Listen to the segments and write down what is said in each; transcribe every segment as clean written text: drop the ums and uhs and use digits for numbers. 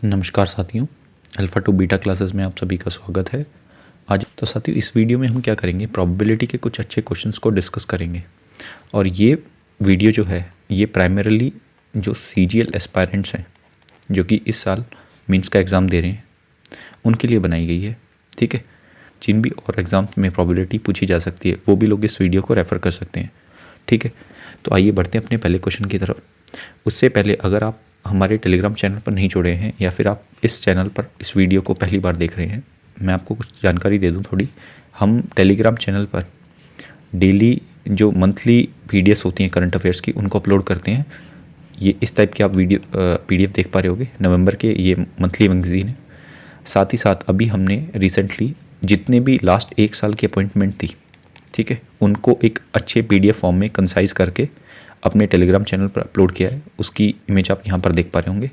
नमस्कार साथियों, alpha two beta classes में आप सभी का स्वागत है। आज तो साथियों इस वीडियो में हम क्या करेंगे, प्रोबेबिलिटी के कुछ अच्छे क्वेश्चंस को डिस्कस करेंगे। और ये वीडियो जो है ये प्राइमरीली जो CGL एस्पायरेंट्स हैं जो कि इस साल मेंस का एग्ज़ाम दे रहे हैं उनके लिए बनाई गई है। ठीक है, जिन भी और एग्ज़ाम में प्रोबेबिलिटी पूछी जा सकती है वो भी लोग इस वीडियो को रेफ़र कर सकते हैं। ठीक है, तो आइए बढ़ते हैं अपने पहले क्वेश्चन की तरफ। उससे पहले अगर आप हमारे टेलीग्राम चैनल पर नहीं जुड़े हैं या फिर आप इस चैनल पर इस वीडियो को पहली बार देख रहे हैं, मैं आपको कुछ जानकारी दे दूं थोड़ी। हम टेलीग्राम चैनल पर डेली जो मंथली PDFs होती हैं करंट अफेयर्स की उनको अपलोड करते हैं। ये इस टाइप की आप PDF देख पा रहे होगे। नवंबर के ये मंथली मैगजीन है। साथ ही साथ अभी हमने रिसेंटली जितने भी लास्ट 1 साल की अपॉइंटमेंट थी, ठीक है, उनको एक अच्छे PDF फॉर्म में कंसाइज करके अपने टेलीग्राम चैनल पर अपलोड किया है। उसकी इमेज आप यहाँ पर देख पा रहे होंगे,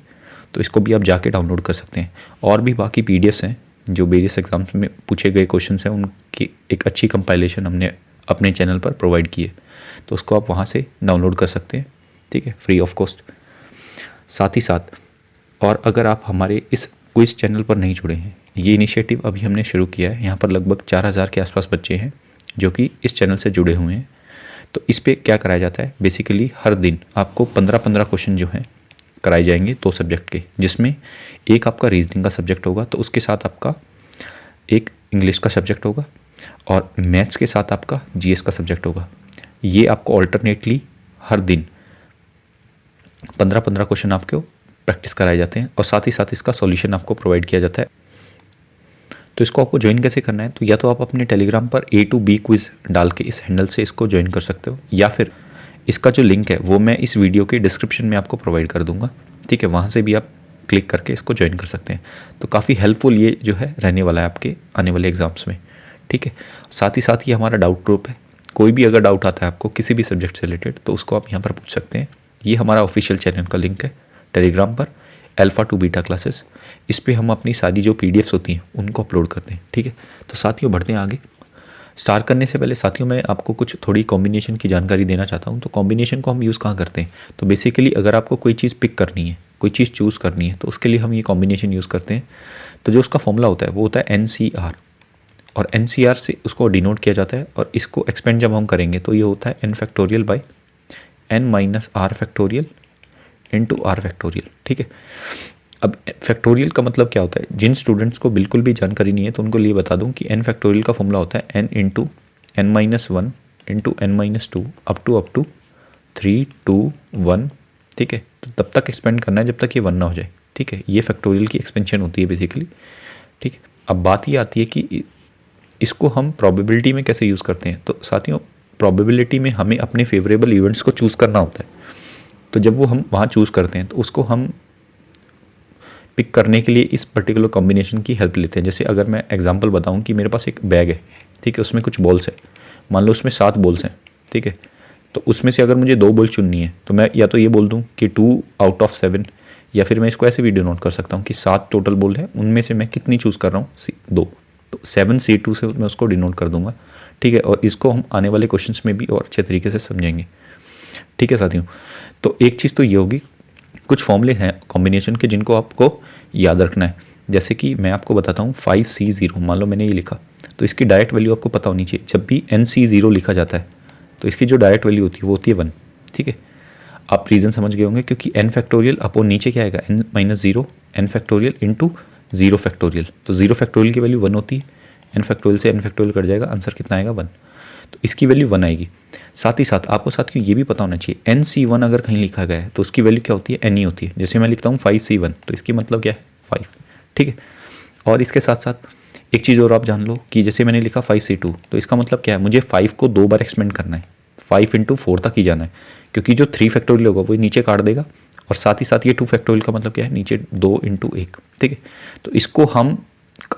तो इसको भी आप जाके डाउनलोड कर सकते हैं। और भी बाकी PDFs हैं जो वेरियस एग्जाम्स में पूछे गए क्वेश्चंस हैं, उनकी एक अच्छी कंपाइलेशन हमने अपने चैनल पर प्रोवाइड की है, तो उसको आप वहाँ से डाउनलोड कर सकते हैं। ठीक है, फ्री ऑफ कॉस्ट। साथ ही साथ और अगर आप हमारे इस क्विज चैनल पर नहीं जुड़े हैं, ये इनिशिएटिव अभी हमने शुरू किया है। यहाँ पर लगभग 4000 के आसपास बच्चे हैं जो कि इस चैनल से जुड़े हुए हैं। तो इस पे क्या कराया जाता है, बेसिकली हर दिन आपको 15-15 क्वेश्चन जो हैं कराए जाएंगे 2 सब्जेक्ट के, जिसमें एक आपका रीजनिंग का सब्जेक्ट होगा, तो उसके साथ आपका एक इंग्लिश का सब्जेक्ट होगा और मैथ्स के साथ आपका GS का सब्जेक्ट होगा। ये आपको ऑल्टरनेटली हर दिन 15-15 क्वेश्चन आपको प्रैक्टिस कराए जाते हैं और साथ ही साथ इसका सॉल्यूशन आपको प्रोवाइड किया जाता है। तो इसको आपको ज्वाइन कैसे करना है, तो या तो आप अपने टेलीग्राम पर A to B क्विज डाल के इस हैंडल से इसको ज्वाइन कर सकते हो, या फिर इसका जो लिंक है वो मैं इस वीडियो के डिस्क्रिप्शन में आपको प्रोवाइड कर दूंगा। ठीक है, वहाँ से भी आप क्लिक करके इसको ज्वाइन कर सकते हैं। तो काफ़ी हेल्पफुल ये जो है रहने वाला है आपके आने वाले एग्जाम्स में। ठीक है, साथ ही साथ ये हमारा डाउट ग्रुप है। कोई भी अगर डाउट आता है आपको किसी भी सब्जेक्ट से रिलेटेड, तो उसको आप यहाँ पर पूछ सकते हैं। ये हमारा ऑफिशियल चैनल का लिंक है टेलीग्राम पर, अल्फ़ा टू बीटा क्लासेस। इस पे हम अपनी सारी जो PDFs होती हैं उनको अपलोड करते हैं। ठीक है, तो साथियों बढ़ते हैं आगे। स्टार्ट करने से पहले साथियों मैं आपको कुछ थोड़ी कॉम्बिनेशन की जानकारी देना चाहता हूँ। तो कॉम्बिनेशन को हम यूज़ कहाँ करते हैं, तो बेसिकली अगर आपको कोई चीज़ पिक करनी है, कोई चीज़ चूज़ करनी है, तो उसके लिए हम ये कॉम्बिनेशन यूज़ करते हैं। तो जो उसका फॉर्मूला होता है वो होता है NCR, और NCR से उसको डिनोट किया जाता है। और इसको एक्सपेंड जब हम करेंगे तो ये होता है n factorial by n minus r factorial into r factorial. ठीक है, अब फैक्टोरियल का मतलब क्या होता है, जिन स्टूडेंट्स को बिल्कुल भी जानकारी नहीं है तो उनको लिए बता दूं कि n फैक्टोरियल का फॉर्मूला होता है n into n minus 1 into n minus 2 up to 3 2 1। ठीक है, तो तब तक एक्सपेंड करना है जब तक ये 1 ना हो जाए। ठीक है, ये फैक्टोरियल की एक्सपेंशन होती है बेसिकली। ठीक है, अब बात ये आती है कि इसको हम प्रोबेबिलिटी में कैसे यूज़ करते हैं। तो साथियों प्रोबेबिलिटी में हमें अपने फेवरेबल इवेंट्स को चूज़ करना होता है। तो जब वो हम वहाँ चूज़ करते हैं तो उसको हम पिक करने के लिए इस पर्टिकुलर कॉम्बिनेशन की हेल्प लेते हैं। जैसे अगर मैं एग्जांपल बताऊं कि मेरे पास एक बैग है, ठीक है, उसमें कुछ बॉल्स है, मान लो उसमें 7 बॉल्स हैं। ठीक है, तो उसमें से अगर मुझे 2 बॉल चुननी है तो मैं या तो ये बोल दूं कि 2 आउट ऑफ 7, या फिर मैं इसको ऐसे भी डिनोट कर सकता हूँ कि 7 टोटल बॉल है, उनमें से मैं कितनी चूज़ कर रहा हूँ, 2, तो 7C2 से मैं उसको डिनोट कर दूंगा। ठीक है, और इसको हम आने वाले क्वेश्चंस में भी और अच्छे तरीके से समझेंगे। ठीक है साथियों, तो एक चीज़ तो ये होगी, कुछ फॉर्मूले हैं कॉम्बिनेशन के जिनको आपको याद रखना है। जैसे कि मैं आपको बताता हूँ 5C0, मान लो मैंने ये लिखा, तो इसकी डायरेक्ट वैल्यू आपको पता होनी चाहिए। जब भी NC0 लिखा जाता है तो इसकी जो डायरेक्ट वैल्यू होती है वो होती है 1। ठीक है, आप रीज़न समझ गए होंगे, क्योंकि n फैक्टोरियल अपॉन नीचे क्या आएगा, n minus 0 n factorial into 0 factorial. तो 0 फैक्टोरियल की वैल्यू 1 होती है, n फैक्टोरियल से n फैक्टोरियल कट जाएगा, आंसर कितना आएगा 1। तो इसकी वैल्यू 1 आएगी। साथ ही साथ आपको साथियों ये भी पता होना चाहिए NC1 अगर कहीं लिखा गया है तो उसकी वैल्यू क्या होती है, NE होती है। जैसे मैं लिखता हूँ 5C1, तो इसकी मतलब क्या है 5। ठीक है, और इसके साथ साथ एक चीज़ और आप जान लो कि जैसे मैंने लिखा 5C2, तो इसका मतलब क्या है, मुझे 5 को 2 बार एक्सपेंड करना है, 5 इंटू 4 तक ही जाना है, क्योंकि जो 3 फैक्टोरियल होगा वो नीचे काट देगा। और साथ ही साथ ये 2 फैक्टोरियल का मतलब क्या है, नीचे 2 इंटू 1। ठीक है, तो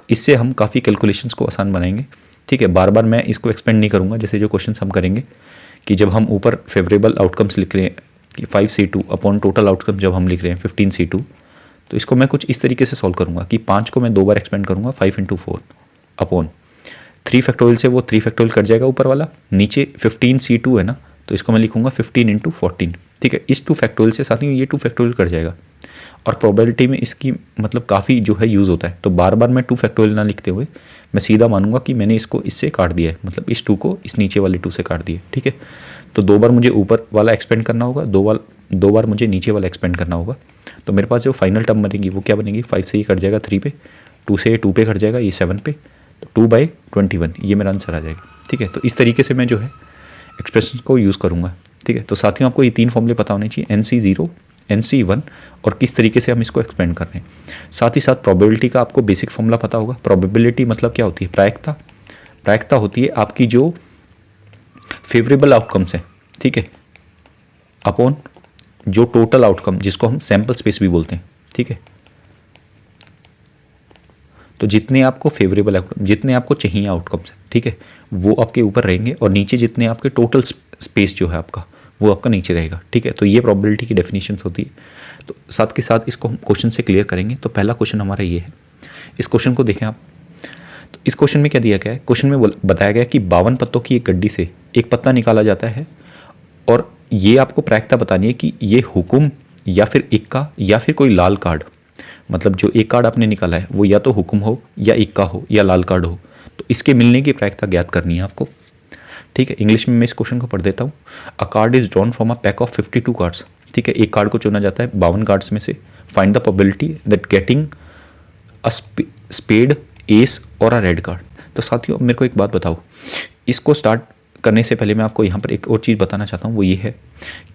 इससे हम काफ़ी कैलकुलेशंस को आसान बनाएंगे। ठीक है, बार बार मैं इसको एक्सपेंड नहीं करूँगा। जैसे जो क्वेश्चन हम करेंगे कि जब हम ऊपर फेवरेबल आउटकम्स लिख रहे हैं कि 5C2 अपॉन टोटल आउटकम जब हम लिख रहे हैं 15C2, तो इसको मैं कुछ इस तरीके से सॉल्व करूँगा कि 5 को मैं 2 बार एक्सपेंड करूँगा, 5 इंटू 4 अपॉन 3 फैक्टोरियल से वो 3 फैक्टोरियल कट जाएगा ऊपर वाला, नीचे 15C2 है ना, तो इसको मैं लिखूँगा 15 इंटू 14। ठीक है, इस 2 फैक्टोरियल से साथ ही ये 2 फैक्टोरियल कट जाएगा और प्रोबेबिलिटी में इसकी मतलब काफ़ी जो है यूज़ होता है। तो बार बार मैं 2 फैक्टोरियल ना लिखते हुए मैं सीधा मानूंगा कि मैंने इसको इससे काट दिया है, मतलब इस 2 को इस नीचे वाले 2 से काट दिया, ठीक है। तो 2 बार मुझे ऊपर वाला एक्सपेंड करना होगा, 2 बार मुझे नीचे वाला एक्सपेंड करना होगा। तो मेरे पास जो फाइनल टर्म बनेगी वो क्या बनेगी, 5 से ये कट जाएगा 3 पे, 2 से 2 पे कट जाएगा ये 7 पे, तो 2/21 ये मेरा आंसर आ जाएगा, ठीक है। तो इस तरीके से मैं जो है एक्सप्रेशन को यूज़ करूँगा, ठीक है। तो साथियों आपको ये 3 फॉर्मूले पता होने चाहिए, NC0, NC1 और किस तरीके से हम इसको एक्सपेंड कर रहे हैं। साथ ही साथ प्रोबेबिलिटी का आपको बेसिक फॉर्मूला पता होगा। प्रोबेबिलिटी मतलब क्या होती है, प्रायिकता। प्रायिकता होती है आपकी जो फेवरेबल आउटकम्स हैं, ठीक है, अपॉन जो टोटल आउटकम जिसको हम सैंपल स्पेस भी बोलते हैं, ठीक है। तो जितने आपको फेवरेबल आउटकम, जितने आपको चाहिए आउटकम्स, ठीक है, वो आपके ऊपर रहेंगे और नीचे जितने आपके टोटल स्पेस जो है आपका वो आपका नीचे रहेगा, ठीक है। तो ये प्रोबेबिलिटी की डेफिनेशंस होती है। तो साथ के साथ इसको हम क्वेश्चन से क्लियर करेंगे। तो पहला क्वेश्चन हमारा ये है, इस क्वेश्चन को देखें आप। तो इस क्वेश्चन में क्या दिया गया है, क्वेश्चन में बताया गया कि 52 पत्तों की एक गड्डी से एक पत्ता निकाला जाता है और ये आपको प्रायिकता बतानी है कि ये हुक्म या फिर इक्का या फिर कोई लाल कार्ड, मतलब जो एक कार्ड आपने निकाला है वो या तो हुक्म हो या इक्का हो या लाल कार्ड हो। तो इसके मिलने की प्रायिकता ज्ञात करनी है आपको, ठीक है। इंग्लिश में मैं इस क्वेश्चन को पढ़ देता हूँ। अ card is drawn from a pack of 52 cards, ठीक है। एक कार्ड को चुना जाता है 52 कार्ड्स में से। Find the probability that getting a spade, ace और अ रेड कार्ड। तो साथियों मेरे को एक बात बताओ, इसको स्टार्ट करने से पहले मैं आपको यहाँ पर एक और चीज़ बताना चाहता हूँ, वो ये है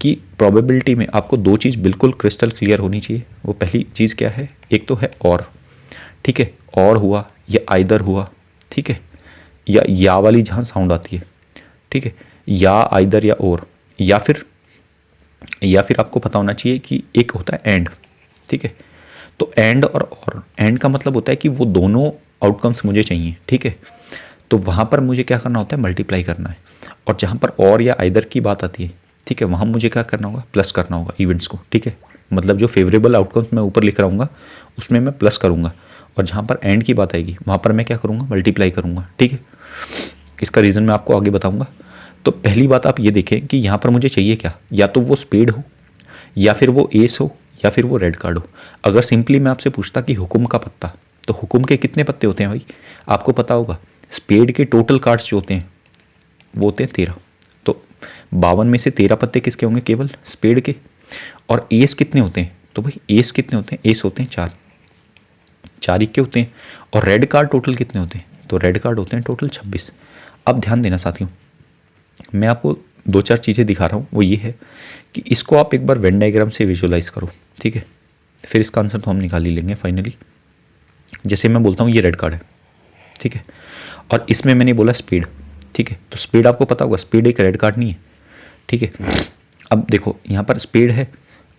कि प्रोबेबिलिटी में आपको 2 चीज़ बिल्कुल क्रिस्टल क्लियर होनी चाहिए। वो पहली चीज़ क्या है, एक तो है और, ठीक है, और हुआ या आइदर हुआ, ठीक है, या वाली जहाँ साउंड आती है, ठीक है, या आइदर या और, या फिर आपको पता होना चाहिए कि एक होता है एंड, ठीक है। तो एंड और एंड का मतलब होता है कि वो दोनों आउटकम्स मुझे चाहिए, ठीक है। तो वहाँ पर मुझे क्या करना होता है, मल्टीप्लाई करना है। और जहाँ पर और या आइदर की बात आती है, ठीक है, वहाँ मुझे क्या करना होगा, प्लस करना होगा इवेंट्स को, ठीक है। मतलब जो फेवरेबल आउटकम्स मैं ऊपर लिख रहा हूँ उसमें मैं प्लस करूँगा और जहाँ पर एंड की बात आएगी वहाँ पर मैं क्या करूँगा, मल्टीप्लाई करूँगा, ठीक है। इसका रीज़न मैं आपको आगे बताऊँगा। तो पहली बात आप ये देखें कि यहाँ पर मुझे चाहिए क्या, या तो वो स्पेड हो या फिर वो एस हो या फिर वो रेड कार्ड हो। अगर सिंपली मैं आपसे पूछता कि हुक्म का पत्ता, तो हुक्म के कितने पत्ते होते हैं भाई, आपको पता होगा। स्पेड के टोटल कार्ड्स जो होते हैं वो होते हैं 13। तो 52 में से 13 पत्ते किसके होंगे, केवल स्पेड के। और एस कितने होते हैं, तो भाई एस कितने होते हैं, एस होते हैं 4 इक्के होते हैं। और रेड कार्ड टोटल कितने होते हैं, तो रेड कार्ड होते हैं टोटल 26। अब ध्यान देना साथियों, मैं आपको 2-4 चीज़ें दिखा रहा हूँ। वो ये है कि इसको आप एक बार वेन डायग्राम से विजुअलाइज करो, ठीक है। फिर इसका आंसर तो हम निकाल ही लेंगे फाइनली। जैसे मैं बोलता हूँ ये रेड कार्ड है, ठीक है, और इसमें मैंने बोला स्पीड, ठीक है। तो स्पीड आपको पता होगा, स्पीड एक रेड कार्ड नहीं है, ठीक है। अब देखो यहाँ पर स्पीड है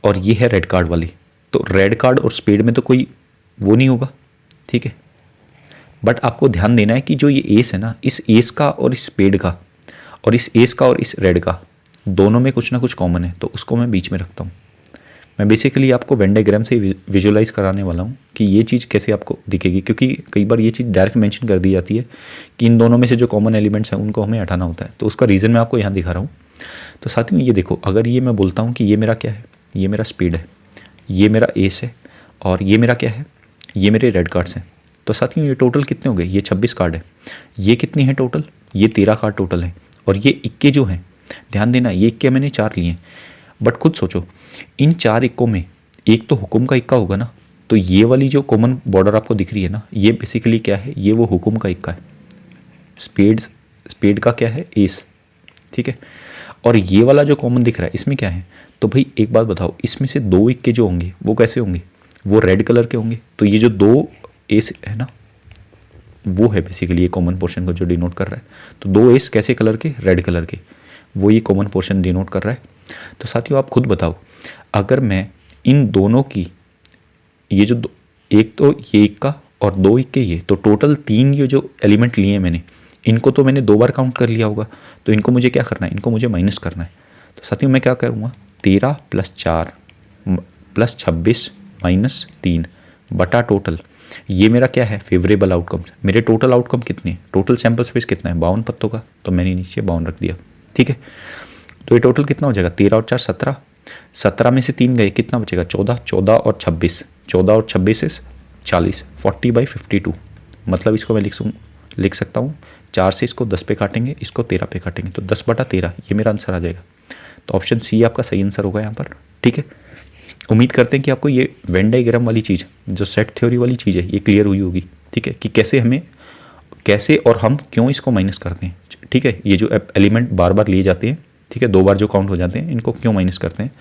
और ये है रेड कार्ड वाली, तो रेड कार्ड और स्पीड में तो कोई वो नहीं होगा, ठीक है। बट आपको ध्यान देना है कि जो ये एस है ना, इस एस का और इस स्पीड का और इस एस का और इस रेड का दोनों में कुछ ना कुछ कॉमन है, तो उसको मैं बीच में रखता हूँ। मैं बेसिकली आपको वेन डायग्राम से विजुअलाइज कराने वाला हूँ कि ये चीज़ कैसे आपको दिखेगी, क्योंकि कई बार ये चीज़ डायरेक्ट मेंशन कर दी जाती है कि इन दोनों में से जो कॉमन एलिमेंट्स हैं उनको हमें हटाना होता है। तो उसका रीज़न मैं आपको यहाँ दिखा रहा हूँ। तो साथियों ये देखो, अगर ये मैं बोलता हूँ कि ये मेरा क्या है, ये मेरा स्पीड है, ये मेरा एस है और ये मेरा क्या है, ये मेरे रेड कार्ड्स हैं। तो साथियों ये टोटल कितने हो गए, ये 26 कार्ड है। ये कितने हैं टोटल, ये 13 कार्ड टोटल है। और ये इक्के जो हैं, ध्यान देना, ये इक्के मैंने 4 लिए हैं। बट खुद सोचो, इन 4 इक्कों में एक तो हुक्म का इक्का होगा ना, तो ये वाली जो कॉमन बॉर्डर आपको दिख रही है ना, ये बेसिकली क्या है, ये वो हुक्म का इक्का है। स्पीड का क्या है, एस, ठीक है। और ये वाला जो कॉमन दिख रहा है इसमें क्या है, तो भाई एक बात बताओ, इसमें से 2 इक्के जो होंगे वो कैसे होंगे, वो रेड कलर के होंगे। तो ये जो 2 एस है ना, वो है बेसिकली ये कॉमन पोर्शन को जो डिनोट कर रहा है। तो 2 एस कैसे कलर के, रेड कलर के, वो ये कॉमन पोर्शन डिनोट कर रहा है। तो साथियों आप खुद बताओ, अगर मैं इन दोनों की ये जो एक तो ये इक्का और 2 इक्के ये, तो टोटल 3 ये जो एलिमेंट लिए मैंने, इनको तो मैंने 2 बार काउंट कर लिया होगा। तो इनको मुझे क्या करना है, इनको मुझे माइनस करना है। तो साथियों मैं क्या करूँगा, 13 + 4 + 26 - 3 बटा टोटल, ये मेरा क्या है, फेवरेबल आउटकम्स। मेरे टोटल आउटकम कितने हैं, टोटल सैंपल स्पेस कितना है, 52 पत्तों का, तो मैंने नीचे 52 रख दिया, ठीक है। तो ये टोटल कितना हो जाएगा, 13 और 4 17, 17 में से 3 गए, कितना बचेगा 14, 14 और 26, 14 और 26 से 40, 40/52। मतलब इसको मैं लिख सकता हूँ 4 से इसको 10 पे काटेंगे, इसको 13 पे काटेंगे, तो 10/13 ये मेरा आंसर आ जाएगा। तो ऑप्शन सी आपका सही आंसर होगा यहाँ पर। ठीक है, उम्मीद करते हैं कि आपको ये वेन डायग्राम वाली चीज़, जो सेट थ्योरी वाली चीज़ है, ये क्लियर हुई होगी। ठीक है, कि कैसे और हम क्यों इसको माइनस करते हैं। ठीक है, ये जो एलिमेंट बार बार लिए जाते हैं, ठीक है, 2 बार जो काउंट हो जाते हैं, इनको क्यों माइनस करते हैं।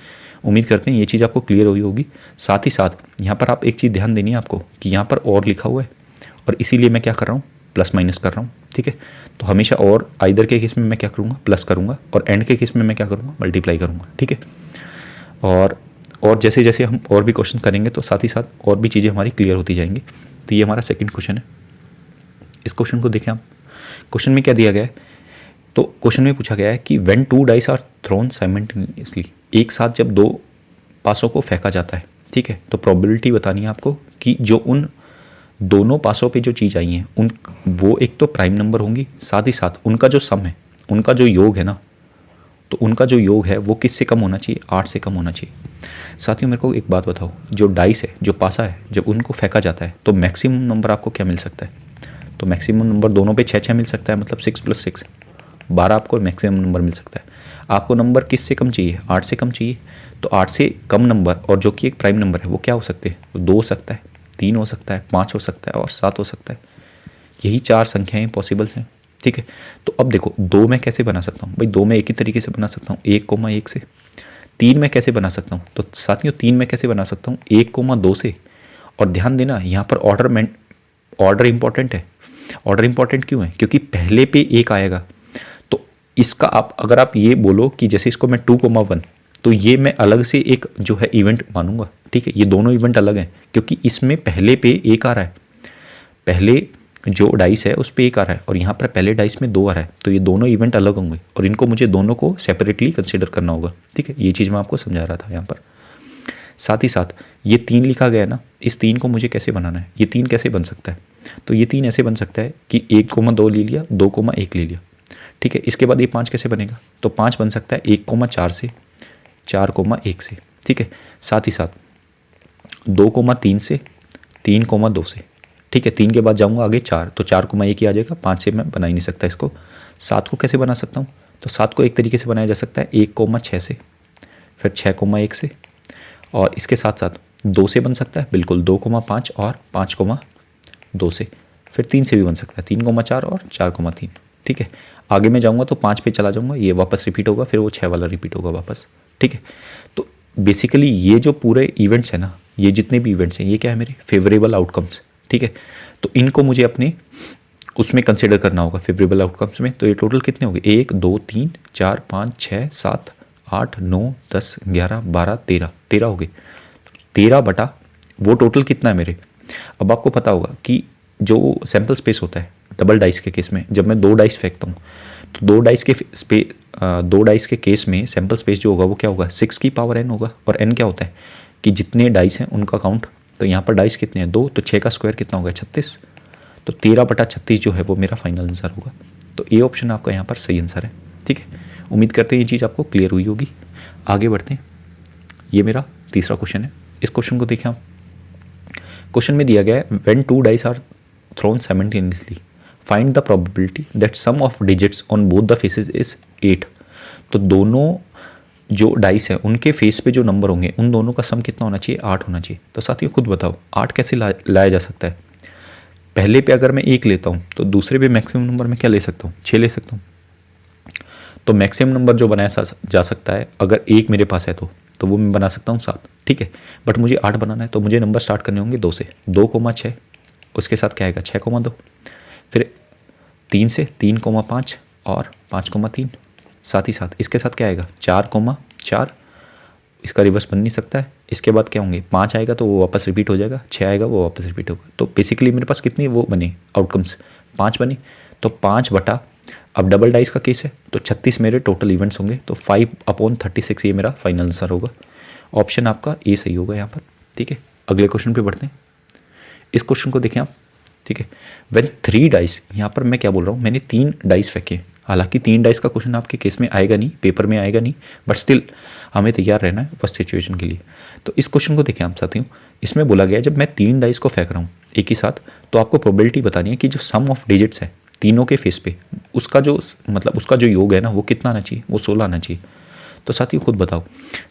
उम्मीद करते हैं ये चीज़ आपको क्लियर हुई होगी। साथ ही साथ यहाँ पर आप एक चीज़ ध्यान देनी है आपको कि यहाँ पर और लिखा हुआ है, और इसीलिए मैं क्या कर रहा हूँ, प्लस माइनस कर रहा हूँ। ठीक है, तो हमेशा और आइदर के केस में मैं क्या करूँगा, प्लस करूँगा, और एंड के केस में मैं क्या करूँगा, मल्टीप्लाई करूँगा। ठीक है, और जैसे जैसे हम और भी क्वेश्चन करेंगे तो साथ ही साथ और भी चीज़ें हमारी क्लियर होती जाएंगी। तो ये हमारा सेकंड क्वेश्चन है। इस क्वेश्चन को देखें आप। क्वेश्चन में क्या दिया गया है, तो क्वेश्चन में पूछा गया है कि when 2 dice are thrown simultaneously, एक साथ जब 2 पासों को फेंका जाता है। ठीक है, तो प्रोबेबिलिटी बतानी है आपको कि जो उन दोनों पासों पे जो चीज़ आई है उन वो एक तो प्राइम नंबर होंगी, साथ ही साथ उनका जो सम है, उनका जो योग है ना, तो उनका जो योग है वो किससे कम होना चाहिए, 8 से कम होना चाहिए। साथियों मेरे को एक बात बताओ, जो डाइस है, जो पासा है, जब उनको फेंका जाता है तो मैक्सिमम नंबर आपको क्या मिल सकता है, तो मैक्सिमम नंबर दोनों पे 6 मिल सकता है, मतलब 6 + 6 12 आपको मैक्सिमम नंबर मिल सकता है। आपको नंबर किससे कम चाहिए, 8 से कम चाहिए। तो 8 से कम नंबर और जो कि एक प्राइम नंबर है वो क्या हो सकते हैं, 2 हो सकता है, 3 हो सकता है, 5 हो सकता है और 7 हो सकता है। यही 4 संख्याएं पॉसिबल्स हैं। ठीक है, तो अब देखो 2 में कैसे बना सकता हूँ भाई, 2 में एक ही तरीके से बना सकता हूँ 1,1 से। 3 में कैसे बना सकता हूँ, तो साथियों 3 में कैसे बना सकता हूँ 1,2 से। और ध्यान देना यहाँ पर ऑर्डर इंपॉर्टेंट है। ऑर्डर इंपॉर्टेंट क्यों है, क्योंकि पहले पे 1 आएगा। तो इसका अगर आप ये बोलो कि जैसे इसको मैं 2,1, तो ये मैं अलग से एक जो है इवेंट मानूंगा। ठीक है, ये दोनों इवेंट अलग हैं क्योंकि इसमें पहले पे 1 आ रहा है, पहले जो डाइस है उस पर 1 आ रहा है और यहाँ पर पहले डाइस में 2 आ रहा है। तो ये दोनों इवेंट अलग होंगे और इनको मुझे दोनों को सेपरेटली कंसिडर करना होगा। ठीक है, ये चीज़ मैं आपको समझा रहा था यहाँ पर। साथ ही साथ ये 3 लिखा गया है ना, इस 3 को मुझे कैसे बनाना है, ये 3 कैसे बन सकता है, तो ये 3 ऐसे बन सकता है कि 1,2 ले लिया, 2,1 ले लिया। ठीक है, इसके बाद ये 5 कैसे बनेगा, तो 5 बन सकता है 1,4 से, 4,1 से। ठीक है, साथ ही साथ 2,3 से, 3,2 से। ठीक है, 3 के बाद जाऊंगा आगे 4, तो 4,1 ही आ जाएगा, 5 से मैं बना ही नहीं सकता इसको। 7 को कैसे बना सकता हूँ, तो 7 को एक तरीके से बनाया जा सकता है 1,6 से, फिर 6,1 से, और इसके साथ साथ 2 से बन सकता है बिल्कुल 2,5 और 5,2 से, फिर 3 से भी बन सकता है 3,4 और 4,3। ठीक है, आगे मैं जाऊँगा तो 5 पे चला जाऊँगा, ये वापस रिपीट होगा, फिर वो 6 वाला रिपीट होगा वापस। ठीक है, तो बेसिकली ये जो पूरे इवेंट्स हैं ना, ये जितने भी इवेंट्स हैं ये क्या है, मेरे फेवरेबल आउटकम्स। ठीक है, तो इनको मुझे अपने उसमें कंसिडर करना होगा फेवरेबल आउटकम्स में। तो ये टोटल कितने हो गए, 1, 2, 3, 4, 5, 6, 7, 8, 9, 10, 11, 12, 13 हो गए। 13 बटा वो टोटल कितना है मेरे। अब आपको पता होगा कि जो सैम्पल स्पेस होता है डबल डाइस के केस में, जब मैं 2 डाइस फेंकता हूँ तो 2 डाइस के केस में सैम्पल स्पेस जो होगा वो क्या होगा, 6 की पावर n होगा। और n क्या होता है कि जितने डाइस हैं उनका काउंट। तो यहाँ पर डाइस कितने हैं, 2, तो 6 का स्क्वायर कितना होगा, 36। तो 13 बटा 36 जो है वो मेरा फाइनल आंसर होगा। तो ए ऑप्शन आपका यहाँ पर सही आंसर है। ठीक है, उम्मीद करते हैं ये चीज़ आपको क्लियर हुई होगी। आगे बढ़ते हैं, ये मेरा तीसरा क्वेश्चन है। इस क्वेश्चन को देखें आप। क्वेश्चन में दिया गया है when 2 dice are thrown simultaneously find the probability that sum of digits on both the faces is 8। तो दोनों जो डाइस है उनके फेस पे जो नंबर होंगे उन दोनों का सम कितना होना चाहिए, 8 होना चाहिए। तो साथियों खुद बताओ 8 कैसे लाया जा सकता है। पहले पे अगर मैं 1 लेता हूँ तो दूसरे पे मैक्सिमम नंबर मैं क्या ले सकता हूँ, 6 ले सकता हूँ। तो मैक्सिमम नंबर जो बनाया जा सकता है अगर 1 मेरे पास है तो वो मैं बना सकता हूँ 7। ठीक है, बट मुझे 8 बनाना है तो मुझे नंबर स्टार्ट करने होंगे 2 से। 2,6 उसके साथ क्या आएगा 6,2, फिर 3 से 3,5 और 5,3। साथ ही साथ इसके साथ क्या आएगा 4,4, इसका रिवर्स बन नहीं सकता है। इसके बाद क्या होंगे 5 आएगा तो वो वापस रिपीट हो जाएगा, 6 आएगा वो वापस रिपीट होगा। तो बेसिकली मेरे पास कितनी वो बनी आउटकम्स, 5 बनी। तो 5 बटा, अब डबल डाइस का केस है तो 36 मेरे टोटल इवेंट्स होंगे, तो 5/36 ये मेरा फाइनल आंसर होगा। ऑप्शन आपका ए सही होगा यहाँ पर। ठीक है, अगले क्वेश्चन पे बढ़ते हैं। इस क्वेश्चन को देखें आप। ठीक है, व्हेन 3 डाइस, यहाँ पर मैं क्या बोल रहा हूँ, मैंने 3 डाइस फेंके हालांकि 3 डाइस का क्वेश्चन आपके केस में आएगा नहीं, पेपर में आएगा नहीं, बट स्टिल हमें तैयार रहना है फर्स्ट सिचुएशन के लिए। तो इस क्वेश्चन को देखें आप साथियों, इसमें बोला गया है जब मैं 3 डाइस को फेंक रहा हूँ एक ही साथ, तो आपको प्रोबेबिलिटी बतानी है कि जो सम ऑफ डिजिट्स है तीनों के फेस पे, उसका जो मतलब उसका जो योग है ना वो कितना आना चाहिए, वो 16 आना चाहिए। तो साथियों खुद बताओ,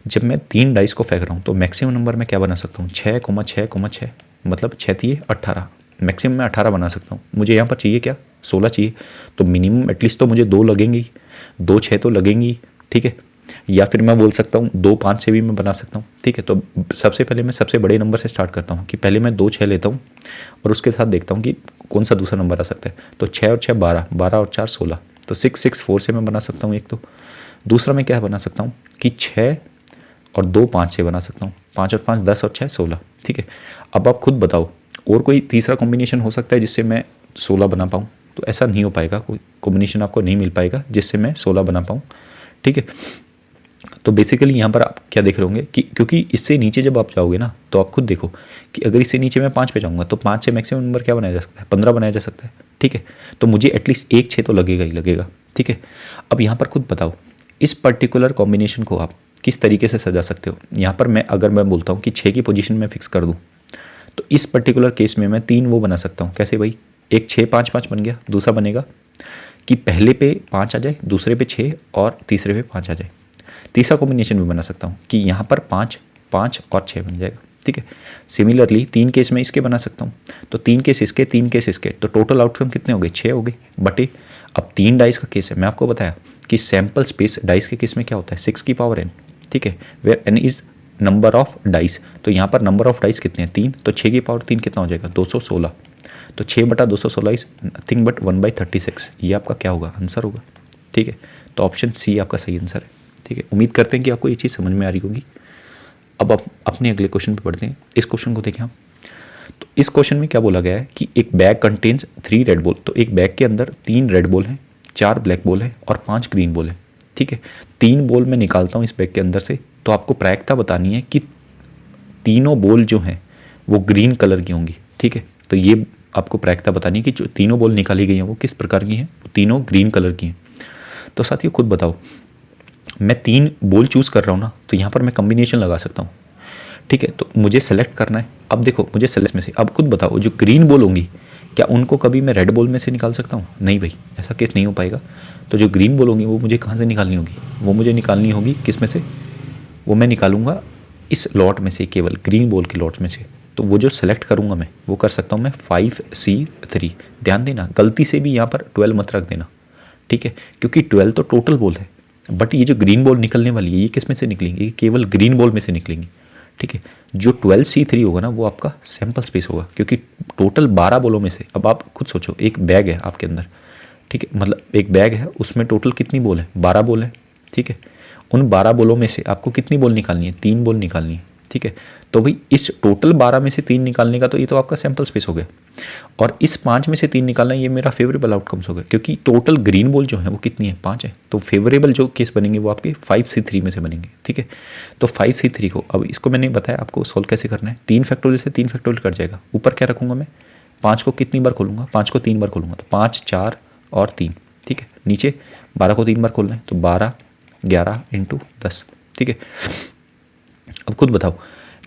जब मैं 3 डाइस को फेंक रहा हूँ तो मैक्सिमम नंबर मैं क्या बना सकता हूँ, 6,6,6, मतलब 6 थी 18, मैक्सिमम मैं 18 बना सकता हूँ। मुझे यहाँ पर चाहिए क्या, 16 चाहिए, तो मिनिमम एटलीस्ट तो मुझे 2 लगेंगी, 2 6 तो लगेंगी, ठीक है। या फिर मैं बोल सकता हूँ 2 5 से भी मैं बना सकता हूँ, ठीक है। तो सबसे पहले मैं सबसे बड़े नंबर से स्टार्ट करता हूँ कि पहले मैं 2 6 लेता हूँ और उसके साथ देखता हूँ कि कौन सा दूसरा नंबर आ सकता है। तो 6 और 6 12, 12 और 4 16, तो 6 6 4 से मैं बना सकता हूँ एक। तो दूसरा मैं क्या बना सकता हूँ कि 6 और 2 5 से बना सकता हूँ, 5 और 5 10 और 6 16, ठीक है। अब आप खुद बताओ और कोई तीसरा कॉम्बिनेशन हो सकता है जिससे मैं 16 बना पाऊँ? तो ऐसा नहीं हो पाएगा, कोई कॉम्बिनेशन आपको नहीं मिल पाएगा जिससे मैं 16 बना पाऊँ, ठीक है। तो बेसिकली यहाँ पर आप क्या देख रहे होंगे कि क्योंकि इससे नीचे जब आप जाओगे ना तो आप खुद देखो कि अगर इससे नीचे मैं 5 पे जाऊँगा तो 5 से मैक्सिमम नंबर क्या बनाया जा सकता है, 15 बनाया जा सकता है, ठीक है। तो मुझे एटलीस्ट 1 6 तो लगेगा ही लगेगा, ठीक है। अब यहाँ पर खुद बताओ इस पर्टिकुलर कॉम्बिनेशन को आप किस तरीके से सजा सकते हो। यहाँ पर अगर मैं बोलता हूँ कि 6 की पोजीशन में फिक्स कर दूँ तो इस पर्टिकुलर केस में मैं 3 वो बना सकता हूँ। कैसे भाई, एक 6 5 5 बन गया, दूसरा बनेगा कि पहले पे 5 आ जाए, दूसरे पे 6 और तीसरे पे 5 आ जाए। तीसरा कॉम्बिनेशन भी बना सकता हूँ कि यहाँ पर 5 5 और 6 बन जाएगा, ठीक है। सिमिलरली 3 केस में इसके बना सकता हूँ, तो 3 केस इसके, 3 केस इसके, तो टोटल आउटकम कितने हो गए, 6 हो गए बटे। अब 3 डाइस का केस है, मैं आपको बताया कि सैम्पल स्पेस डाइस के केस में क्या होता है, 6 की पावर n, ठीक है, where n is number of dice. तो यहाँ पर नंबर ऑफ डाइस कितने हैं, 3, तो 6 की पावर 3 कितना हो जाएगा, 216। तो 6 बटा 216 इज नथिंग बट 1/36, ये आपका क्या होगा, आंसर होगा, ठीक है। तो ऑप्शन सी आपका सही आंसर है, ठीक है। उम्मीद करते हैं कि आपको ये चीज़ समझ में आ रही होगी। अब आप अपने अगले क्वेश्चन पे बढ़ते हैं। इस क्वेश्चन को देखें आप, तो इस क्वेश्चन में क्या बोला गया है कि एक बैग कंटेन्स 3 रेड बॉल। तो एक बैग के अंदर 3 रेड बॉल हैं, 4 ब्लैक बॉल है और 5 ग्रीन बॉल है, ठीक है। 3 बॉल मैं निकालता हूँ इस बैग के अंदर से, तो आपको प्रायिकता बतानी है कि तीनों बॉल जो हैं वो ग्रीन कलर की होंगी, ठीक है। तो ये आपको प्रायिकता बतानी है कि जो तीनों बॉल निकाली गई हैं वो किस प्रकार की हैं, वो तीनों ग्रीन कलर की हैं। तो साथियों खुद बताओ, मैं 3 बॉल चूज़ कर रहा हूँ ना, तो यहाँ पर मैं कम्बिनेशन लगा सकता हूँ, ठीक है। तो मुझे सेलेक्ट करना है। अब देखो मुझे सेलेक्ट में से, अब खुद बताओ जो ग्रीन बॉल होंगी क्या उनको कभी मैं रेड बॉल में से निकाल सकता हूँ? नहीं भाई, ऐसा केस नहीं हो पाएगा। तो जो ग्रीन बॉल होंगी वो मुझे कहाँ से निकालनी होगी, वो मुझे निकालनी होगी किस में से, वो मैं निकालूंगा इस लॉट में से, केवल ग्रीन बॉल के लॉट में से। तो वो जो सेलेक्ट करूँगा मैं वो कर सकता हूँ मैं 5C3। ध्यान देना, गलती से भी यहाँ पर 12 मत रख देना, ठीक है, क्योंकि 12 तो टोटल बॉल है, बट ये जो ग्रीन बॉल निकलने वाली है ये किस में से निकलेंगी, ये केवल ग्रीन बॉल में से निकलेंगी, ठीक है। जो 12C3 होगा ना वो आपका सैम्पल स्पेस होगा, क्योंकि टोटल 12 बॉलों में से, अब आप खुद सोचो एक बैग है आपके अंदर, ठीक है, मतलब एक बैग है उसमें टोटल कितनी बॉल है, 12 बॉल है, ठीक है। उन 12 बॉलों में से आपको कितनी बॉल निकालनी है, 3 बॉल निकालनी है, ठीक है। तो भाई इस टोटल 12 में से 3 निकालने का तो ये तो आपका सैम्पल स्पेस हो गया, और इस 5 में से 3 निकालना ये मेरा फेवरेबल आउटकम्स हो गया, क्योंकि टोटल ग्रीन बॉल जो है वो कितनी है, 5 है। तो फेवरेबल जो केस बनेंगे वो आपके 5C3 में से बनेंगे, ठीक है। तो 5C3 को, अब इसको मैंने बताया आपको सोल्व कैसे करना है, 3 फैक्टोरियल से 3 फैक्टोरियल कट जाएगा, ऊपर क्या रखूँगा मैं, 5 को कितनी बार खोलूँगा, 5 को 3 बार खोलूँगा, तो 5 4 और 3, ठीक है। नीचे 12 को 3 बार खोलना है, तो 12 11 × 10, ठीक है। अब खुद बताओ,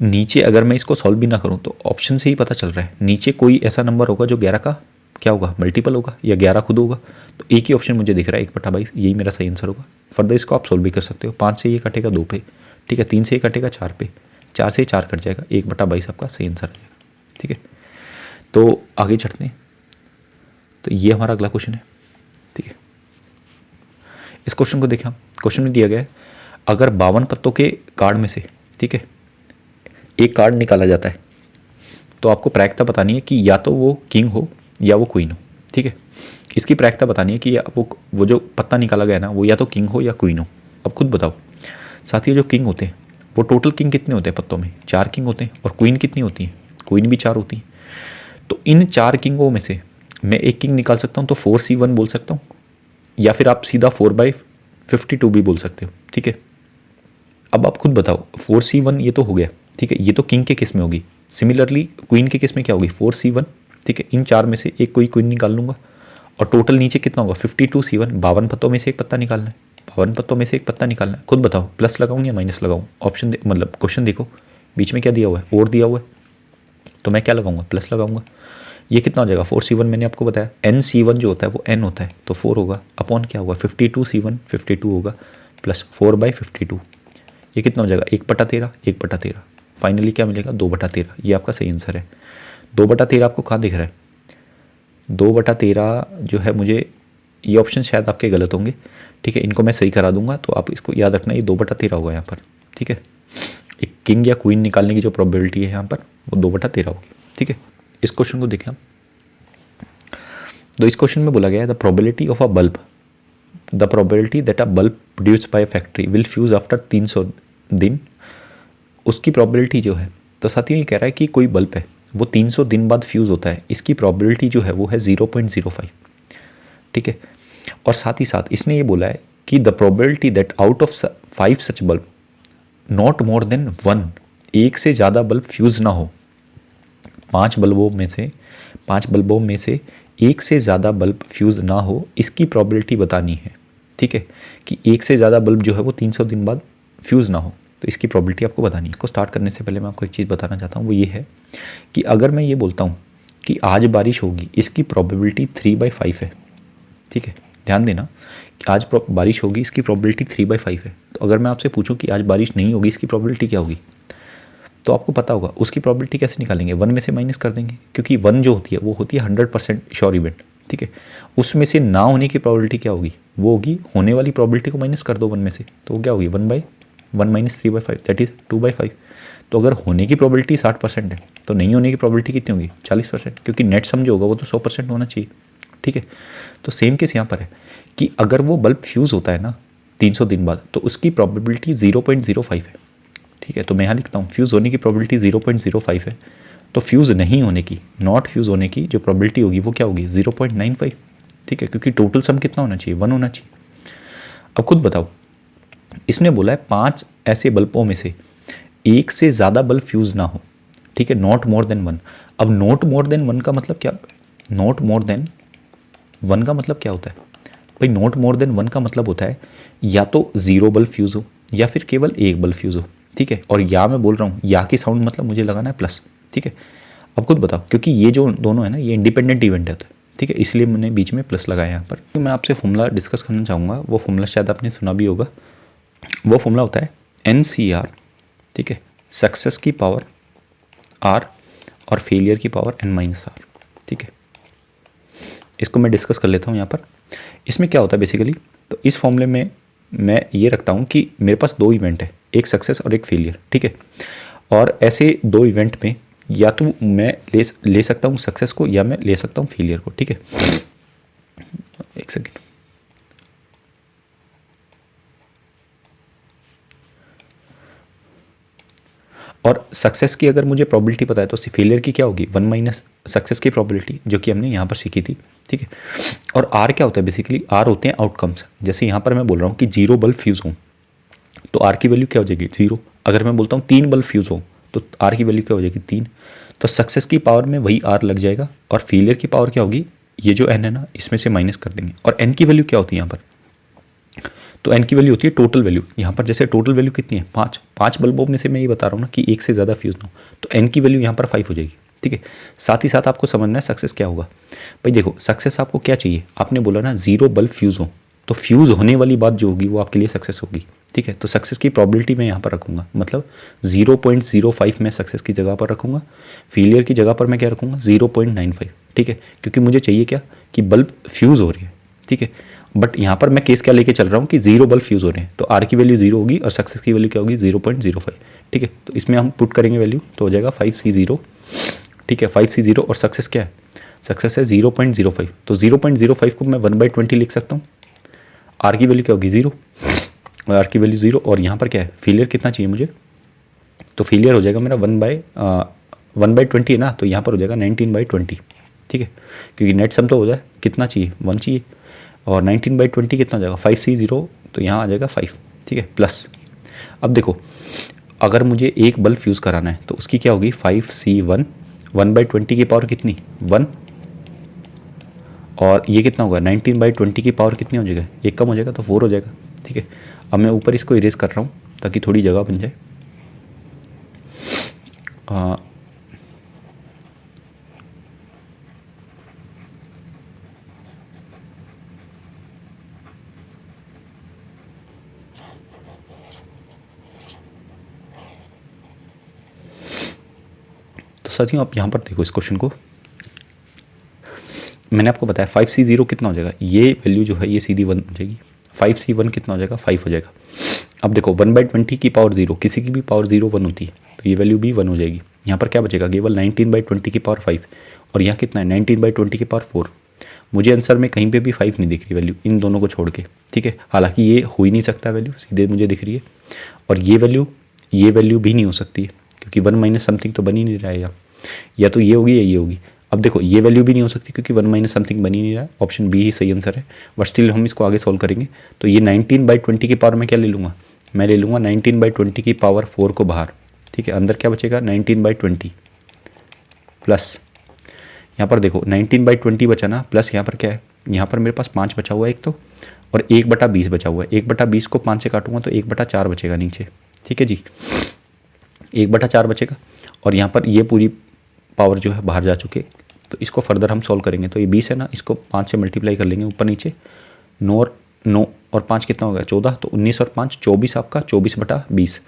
नीचे अगर मैं इसको सॉल्व भी ना करूं तो ऑप्शन से ही पता चल रहा है नीचे कोई ऐसा नंबर होगा जो 11 का क्या होगा, मल्टीपल होगा, या 11 खुद होगा। तो एक ही ऑप्शन मुझे दिख रहा है 1/22, यही मेरा सही आंसर होगा। फर्दर इसको आप सॉल्व भी कर सकते हो, 5 से ये कटेगा 2 पे, ठीक है, 3 से ये कटेगा 4 पे, 4 से 4 कट जाएगा, 1/22 आपका सही आंसर आ जाएगा, ठीक है। तो आगे चढ़ते हैं, तो ये हमारा अगला क्वेश्चन है, ठीक है। इस क्वेश्चन को देखें, क्वेश्चन में दिया गया है अगर 52 पत्तों के कार्ड में से, ठीक है, एक कार्ड निकाला जाता है तो आपको प्रायिकता बतानी है कि या तो वो किंग हो या वो क्वीन हो, ठीक है। इसकी प्रायिकता बतानी है कि या वो जो पत्ता निकाला गया ना वो या तो किंग हो या क्वीन हो। अब खुद बताओ साथियों, जो किंग होते हैं वो टोटल किंग कितने होते हैं पत्तों में, 4 किंग होते हैं, और क्वीन कितनी होती है, क्वीन भी 4 होती है। तो इन 4 किंगों में से मैं एक किंग निकाल सकता हूँ, तो 4C1 बोल सकता हूँ, या फिर आप सीधा 4/52 भी बोल सकते हो, ठीक है। अब आप खुद बताओ 4C1 ये तो हो गया, ठीक है, ये तो किंग के केस में होगी। सिमिलरली क्वीन के केस में क्या होगी, 4C1, ठीक है। इन 4 में से एक कोई क्वीन निकाल लूँगा और टोटल नीचे कितना होगा 52C1, 52 पत्तों में से एक पत्ता निकालना है, 52 पत्तों में से एक पत्ता निकालना है। खुद बताओ प्लस लगाऊं या माइनस लगाऊं, ऑप्शन मतलब क्वेश्चन देखो बीच में क्या दिया हुआ है, और दिया हुआ है, तो मैं क्या लगाऊंगा, प्लस लगाऊंगा। ये कितना हो जाएगा 4C1, मैंने आपको बताया NC1 जो होता है वो n होता है, तो 4 होगा अपॉन क्या होगा 52C1, 52 होगा प्लस 4/52, ये कितना हो जाएगा 1/13, 1/13, फाइनली क्या मिलेगा 2/13। ये आपका सही आंसर है। 2/13 आपको कहाँ दिख रहा है, 2/13 जो है मुझे, ये ऑप्शन शायद आपके गलत होंगे, ठीक है, इनको मैं सही करा दूंगा, तो आप इसको याद रखना, ये 2/13 होगा यहाँ पर, ठीक है। एक किंग या क्वीन निकालने की जो प्रोबेबिलिटी है यहाँ पर वो 2/13 होगी, ठीक है। इस क्वेश्चन को देखें हम, तो इस क्वेश्चन में बोला गया है the probability of a bulb, the probability that a bulb produced by factory will fuse after 300 दिन, उसकी प्रोबेबिलिटी जो है, तो साथियों ये कह रहा है कि कोई बल्ब है वो 300 दिन बाद फ्यूज़ होता है, इसकी प्रोबेबिलिटी जो है वो है 0.05, ठीक है। और साथ ही साथ इसने ये बोला है कि the probability that out of 5 such bulb not more than 1, एक से ज़्यादा बल्ब फ्यूज़ ना हो, 5 बल्बों में से एक से ज़्यादा बल्ब फ्यूज़ ना हो, इसकी प्रोबेबिलिटी बतानी है, ठीक है, कि एक से ज़्यादा बल्ब जो है वो 300 दिन बाद फ्यूज़ ना हो, तो इसकी प्रोबेबिलिटी आपको बतानी है। इसको स्टार्ट करने से पहले मैं आपको एक चीज़ बताना चाहता हूँ, वो ये है कि अगर मैं ये बोलता हूँ कि आज बारिश होगी, इसकी प्रोबेबिलिटी 3/5 है, ठीक है, ध्यान देना कि आज बारिश होगी, इसकी प्रोबेबिलिटी 3/5 है। तो अगर मैं आपसे पूछूं कि आज बारिश नहीं होगी, इसकी प्रोबेबिलिटी क्या होगी, तो आपको पता होगा उसकी प्रोबेबिलिटी कैसे निकालेंगे, 1 में से माइनस कर देंगे, क्योंकि 1 जो होती है वो होती है 100% श्योर इवेंट, ठीक है। उसमें से ना होने की प्रोबेबिलिटी क्या होगी, वो होगी होने वाली प्रोबेबिलिटी को माइनस कर दो 1 में से, तो वो क्या होगी 1/1 माइनस 3/5 दैट इज़ 2/5। तो अगर होने की प्रोबेबिलिटी 60% है, तो नहीं होने की प्रोबेबिलिटी कितनी होगी 40%, क्योंकि नेट सम जो होगा वो तो 100% होना चाहिए, ठीक है। तो सेम केस यहाँ पर है कि अगर वो बल्ब फ्यूज़ होता है ना 300 दिन बाद, तो उसकी प्रोबेबिलिटी 0.05 है, ठीक है। तो मैं यहाँ लिखता हूँ फ्यूज़ होने की प्रोबेबिलिटी 0.05 है, तो फ्यूज़ नहीं होने की, नॉट फ्यूज़ होने की जो प्रोबेबिलिटी होगी वो क्या होगी 0.95, ठीक है, क्योंकि टोटल सम कितना होना चाहिए 1 होना चाहिए। अब खुद बताओ, इसने बोला है 5 ऐसे बल्बों में से एक से ज़्यादा बल्ब फ्यूज़ ना हो, ठीक है, नॉट मोर देन 1। अब नॉट मोर देन 1 का मतलब क्या, नॉट मोर देन 1 का मतलब क्या होता है भाई, नॉट मोर देन 1 का मतलब होता है या तो 0 बल्ब फ्यूज़ हो या फिर केवल 1 बल्ब फ्यूज़ हो, ठीक है। और या मैं बोल रहा हूँ, या की साउंड मतलब मुझे लगाना है प्लस, ठीक है। अब खुद बताओ, क्योंकि ये जो दोनों है ना ये इंडिपेंडेंट इवेंट होता है, ठीक है, इसलिए मैंने बीच में प्लस लगाया यहाँ पर। तो मैं आपसे फॉर्मूला डिस्कस करना चाहूँगा, वो फॉर्मूला शायद आपने सुना भी होगा, वो फॉर्मूला होता है NCR, ठीक है, सक्सेस की पावर R और फेलियर की पावर N-R, ठीक है। इसको मैं डिस्कस कर लेता हूँ यहाँ पर। इसमें क्या होता है बेसिकली, तो इस फॉर्मूले में मैं ये रखता हूँ कि मेरे पास 2 इवेंट है, एक सक्सेस और एक फेलियर, ठीक है। और ऐसे 2 इवेंट में या तो मैं ले सकता हूँ सक्सेस को या मैं ले सकता हूँ फेलियर को, ठीक है। एक सेकेंड, और सक्सेस की अगर मुझे प्रोबेबिलिटी पता है तो फेलियर की क्या होगी 1 माइनस सक्सेस की प्रोबेबिलिटी, जो कि हमने यहाँ पर सीखी थी, ठीक है। और R क्या होता है बेसिकली, R होते हैं आउटकम्स। जैसे यहाँ पर मैं बोल रहा हूँ कि 0 बल्ब फ्यूज़ हों, तो R की वैल्यू क्या हो जाएगी 0। अगर मैं बोलता हूँ 3 बल्ब फ्यूज़ हों, तो R की वैल्यू क्या हो जाएगी 3। तो सक्सेस की पावर में वही R लग जाएगा, और फेलियर की पावर क्या होगी, ये जो N है ना इसमें से माइनस कर देंगे। और N की वैल्यू क्या होती है यहाँ पर, तो N की वैल्यू होती है टोटल वैल्यू। यहाँ पर जैसे टोटल वैल्यू कितनी है 5 बल्बों में से मैं ये बता रहा हूँ ना कि एक से ज़्यादा फ्यूज़ ना हो, तो N की वैल्यू यहाँ पर 5 हो जाएगी, ठीक है। साथ ही साथ आपको समझना है सक्सेस क्या होगा। भाई देखो सक्सेस आपको क्या चाहिए, आपने बोला ना 0 बल्ब फ्यूज़ हो, तो फ्यूज़ होने वाली बात जो होगी वो आपके लिए सक्सेस होगी, ठीक है। तो सक्सेस की प्रोबेबिलिटी मैं यहाँ पर रखूँगा, मतलब 0.05 मैं सक्सेस की जगह पर रखूँगा, फेलियर की जगह पर मैं क्या रखूँगा 0.95, ठीक है, क्योंकि मुझे चाहिए क्या कि बल्ब फ्यूज़ हो रही है, ठीक है। बट यहाँ पर मैं केस क्या लेके चल रहा हूँ कि 0 बल्ब फ्यूज़ हो रहे हैं, तो R की वैल्यू 0 होगी और सक्सेस की वैल्यू क्या होगी 0.05, ठीक है। तो इसमें हम पुट करेंगे वैल्यू, तो हो जाएगा 5C0, ठीक है, 5C0। और सक्सेस क्या है, सक्सेस है 0.05, तो 0.05 को मैं 1/20 लिख सकता हूँ। R की वैल्यू क्या होगी 0, और R की वैल्यू 0, और यहाँ पर क्या है फेलियर कितना चाहिए मुझे, तो फेलियर हो जाएगा मेरा 1/20 है ना, तो यहाँ पर हो जाएगा 19/20, ठीक है, क्योंकि नेट सम तो हो जाए कितना चाहिए 1 चाहिए, और 19/20 कितना हो जाएगा 5C0, तो यहाँ आ जाएगा 5, ठीक है, प्लस। अब देखो अगर मुझे एक बल्ब फ्यूज़ कराना है तो उसकी क्या होगी 5C1, 1/20 की पावर कितनी 1, और ये कितना होगा 19/20 की पावर कितनी हो जाएगा, एक कम हो जाएगा तो 4 हो जाएगा। ठीक है, अब मैं ऊपर इसको इरेज कर रहा हूँ ताकि थोड़ी जगह बन जाए। तो साथियों आप यहाँ पर देखो इस क्वेश्चन को, मैंने आपको बताया 5C0 कितना हो जाएगा, ये वैल्यू जो है ये सीधी 1 हो जाएगी। 5C1 कितना हो जाएगा, 5 हो जाएगा। अब देखो 1/20 की पावर 0, किसी की भी पावर 0 1 होती है, तो ये वैल्यू भी 1 हो जाएगी। यहाँ पर क्या बचेगा, केवल 19/20 की पावर 5, और यहाँ कितना है 19/20 की पावर 4। मुझे आंसर में कहीं पे भी 5 नहीं दिख रही वैल्यू, इन दोनों को छोड़ के। ठीक है, हालांकि ये हो ही नहीं सकता वैल्यू, सीधे मुझे दिख रही है। और ये वैल्यू भी नहीं हो सकती है, क्योंकि 1 माइनस समथिंग तो बन ही नहीं रहा है, या तो ये होगी या ये होगी। अब देखो ये वैल्यू भी नहीं हो सकती क्योंकि 1 माइनस समथिंग बन ही नहीं रहा है, ऑप्शन बी ही सही आंसर है। बट स्टिल हम इसको आगे सॉल्व करेंगे। तो ये 19/20 की पावर में क्या ले लूँगा, मैं ले लूँगा 19/20 की पावर 4 को बाहर। ठीक है, अंदर क्या बचेगा 19/20 प्लस, यहाँ पर देखो 19/20 बचा ना, प्लस यहाँ पर क्या है, यहाँ पर मेरे पास 5 बचा हुआ है एक तो, और 1/20 बचा हुआ है। 1/20 को 5 से काटूंगा तो 1/4 बचेगा नीचे। ठीक है जी, 1/4 बचेगा, और यहाँ पर ये पूरी पावर जो है बाहर जा चुके। तो इसको फर्दर हम सॉल्व करेंगे। तो ये 20 है ना, इसको 5 से मल्टीप्लाई कर लेंगे ऊपर नीचे। 9 और 5 कितना हो गया 14, तो 19 और 5 24 आपका, 24/20।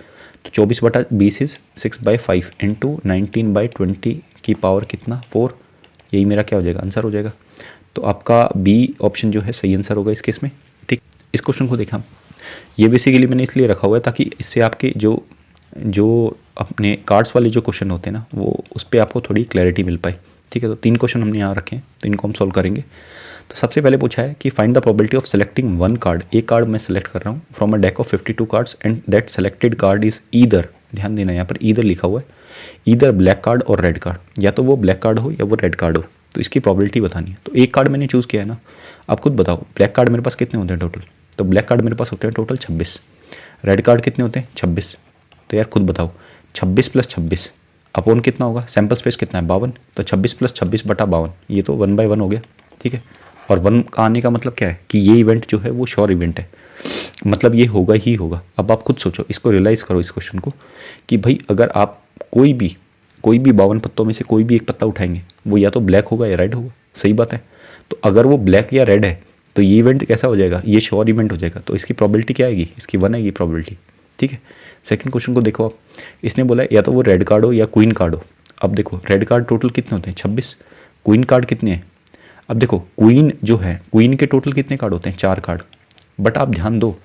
तो 24/20 इज 6/5 इंटू 19/20 की पावर कितना 4। यही मेरा क्या हो जाएगा आंसर हो जाएगा। तो आपका बी ऑप्शन जो है सही आंसर होगा इस केस में। ठीक, इस क्वेश्चन को देखा, ये बेसिकली मैंने इसलिए रखा हुआ है ताकि इससे आपके जो अपने कार्ड्स वाले जो क्वेश्चन होते हैं ना, वो उस पर आपको थोड़ी क्लैरिटी मिल पाए। ठीक है, तो 3 क्वेश्चन हमने यहाँ रखे हैं, तो इनको हम सॉल्व करेंगे। तो सबसे पहले पूछा है कि find the probability of selecting one card, एक कार्ड मैं सेलेक्ट कर रहा हूँ from a deck of 52 cards and that selected card is either, ध्यान देना यहाँ पर ईदर लिखा हुआ है, ईदर ब्लैक कार्ड और रेड कार्ड, या तो वो ब्लैक कार्ड हो या वो रेड कार्ड हो। तो इसकी प्रोबेबिलिटी बतानी है। तो एक कार्ड मैंने चूज़ किया है ना, आप खुद बताओ ब्लैक कार्ड मेरे पास कितने होते हैं टोटल। तो ब्लैक कार्ड मेरे पास होते हैं टोटल 26, रेड कार्ड कितने होते हैं 26। तो यार खुद बताओ 26 + 26 अपॉन कितना होगा, सैम्पल स्पेस कितना है 52, तो 26 + 26/52, ये तो 1/1 हो गया। ठीक है, और 1 का आने का मतलब क्या है कि ये इवेंट जो है वो श्योर इवेंट है, मतलब ये होगा ही होगा। अब आप खुद सोचो, इसको रियलाइज़ करो इस क्वेश्चन को कि भाई अगर आप कोई भी 52 पत्तों में से कोई भी एक पत्ता उठाएंगे, वो या तो ब्लैक होगा या रेड होगा। सही बात है, तो अगर वो ब्लैक या रेड है तो ये इवेंट कैसा हो जाएगा, ये श्योर इवेंट हो जाएगा। तो इसकी प्रोबेबिलिटी क्या आएगी, इसकी 1 आएगी प्रोबेबिलिटी। ठीक है, सेकंड क्वेश्चन को देखो आप, इसने बोला या तो वो रेड कार्ड हो या क्वीन कार्ड हो। अब देखो रेड कार्ड टोटल कितने होते हैं 26, क्वीन कार्ड कितने हैं। अब देखो क्वीन जो है, क्वीन के टोटल कितने कार्ड होते हैं 4 कार्ड। बट आप ध्यान दो,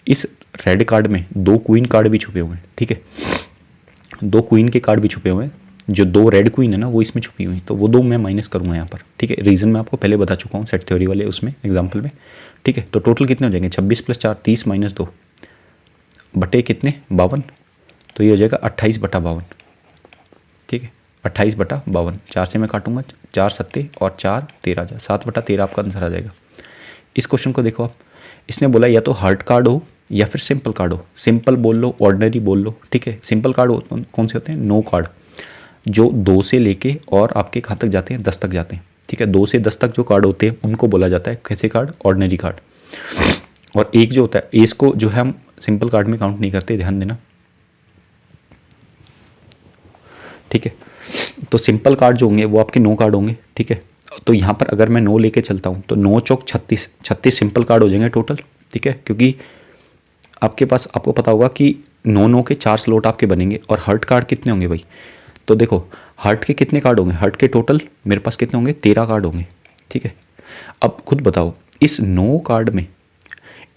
इस रेड कार्ड में 2 क्वीन कार्ड भी छुपे हुए हैं। ठीक है, 2 क्वीन के कार्ड भी छुपे हुए हैं, जो 2 रेड क्वीन है ना वो इसमें छुपी हुई, तो वो 2 मैं माइनस करूँगा यहाँ पर। ठीक है, रीज़न मैं आपको पहले बता चुका हूँ सेट थ्योरी वाले उसमें एग्जाम्पल में। ठीक है, तो टोटल कितने हो जाएंगे 26 + 4 30 - 2 बटे कितने 52, तो ये हो जाएगा 28/52। ठीक है, 28/52, 4 से मैं काटूंगा, 4 सत्ते और 4 13, 7/13 आपका आंसर आ जाएगा। इस क्वेश्चन को देखो आप, इसने बोला या तो हार्ट कार्ड हो या फिर सिंपल कार्ड हो। सिंपल बोल लो, ऑर्डिनरी बोल लो। ठीक है, सिंपल कार्ड कौन से होते हैं, नो कार्ड, जो 2 से लेके और आपके कहाँ तक जाते हैं 10 तक जाते हैं। ठीक है, 2 से 10 तक जो कार्ड होते हैं उनको बोला जाता है कैसे कार्ड, ऑर्डिनरी कार्ड। और एक जो होता है एस को जो है हम सिंपल कार्ड में काउंट नहीं करते, ध्यान देना। ठीक है, तो सिंपल कार्ड जो होंगे वो आपके 9 कार्ड होंगे। ठीक है, तो यहाँ पर अगर मैं 9 लेके चलता हूँ तो 9 चौक 36 सिंपल कार्ड हो जाएंगे टोटल। ठीक है, क्योंकि आपके पास आपको पता होगा कि 9 के 4 स्लॉट आपके बनेंगे। और हर्ट कार्ड कितने होंगे भाई, तो देखो हर्ट के कितने कार्ड होंगे, हर्ट के टोटल मेरे पास कितने होंगे 13 कार्ड होंगे। ठीक है, अब खुद बताओ इस 9 कार्ड में,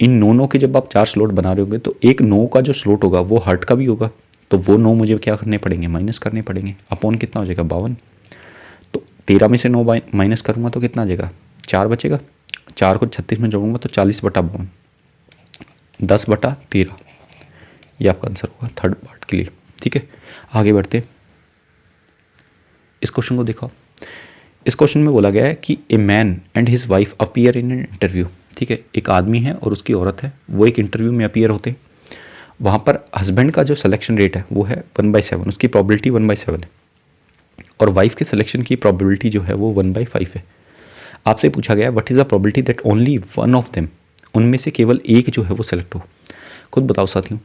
इन 9 के जब आप 4 स्लॉट बना रहे होंगे तो एक 9 का जो स्लॉट होगा वो हर्ट का भी होगा, तो वो 9 मुझे क्या करने पड़ेंगे, माइनस करने पड़ेंगे। अपॉन कितना हो जाएगा 52, तो 13 में से 9 माइनस करूँगा तो कितना आ जाएगा 4 बचेगा। 4 को 36 में जोड़ूंगा तो 40/52, 10/13, ये आपका आंसर होगा थर्ड पार्ट के लिए। ठीक है, आगे बढ़ते इस क्वेश्चन को देखो। इस क्वेश्चन में बोला गया है कि a man and his wife appear in an interview. ठीक है, एक आदमी है और उसकी औरत है, वो एक इंटरव्यू में अपीयर होते हैं। वहाँ पर हस्बैंड का जो सिलेक्शन रेट है वो है 1/7, उसकी प्रोबेबिलिटी 1/7 है, और वाइफ के सिलेक्शन की प्रोबेबिलिटी जो है वो 1/5 है। आपसे पूछा गया what is the probability that only one of them, उनमें से केवल एक जो है वो सेलेक्ट हो। खुद बताओ साथियों,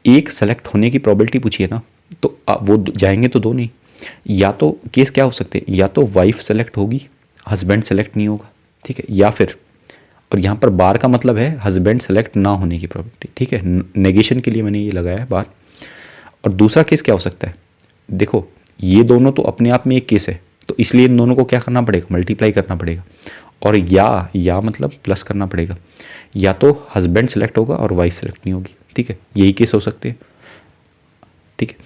एक सेलेक्ट होने की प्रोबेबिलिटी पूछी है ना, तो वो जाएंगे तो दो नहीं, या तो केस क्या हो सकते हैं, या तो वाइफ सेलेक्ट होगी, हस्बैंड सेलेक्ट नहीं होगा, ठीक है, या फिर, और यहाँ पर बार का मतलब है हस्बैंड सेलेक्ट ना होने की प्रोबेबिलिटी, ठीक है, नेगेशन के लिए मैंने ये लगाया है बार। और दूसरा केस क्या हो सकता है, देखो ये दोनों तो अपने आप में एक केस है, तो इसलिए इन दोनों को क्या करना पड़ेगा, मल्टीप्लाई करना पड़ेगा, और या मतलब प्लस करना पड़ेगा, या तो हस्बैंड सेलेक्ट होगा और वाइफ सेलेक्ट नहीं होगी, ठीक है, यही केस हो सकते हैं, ठीक है।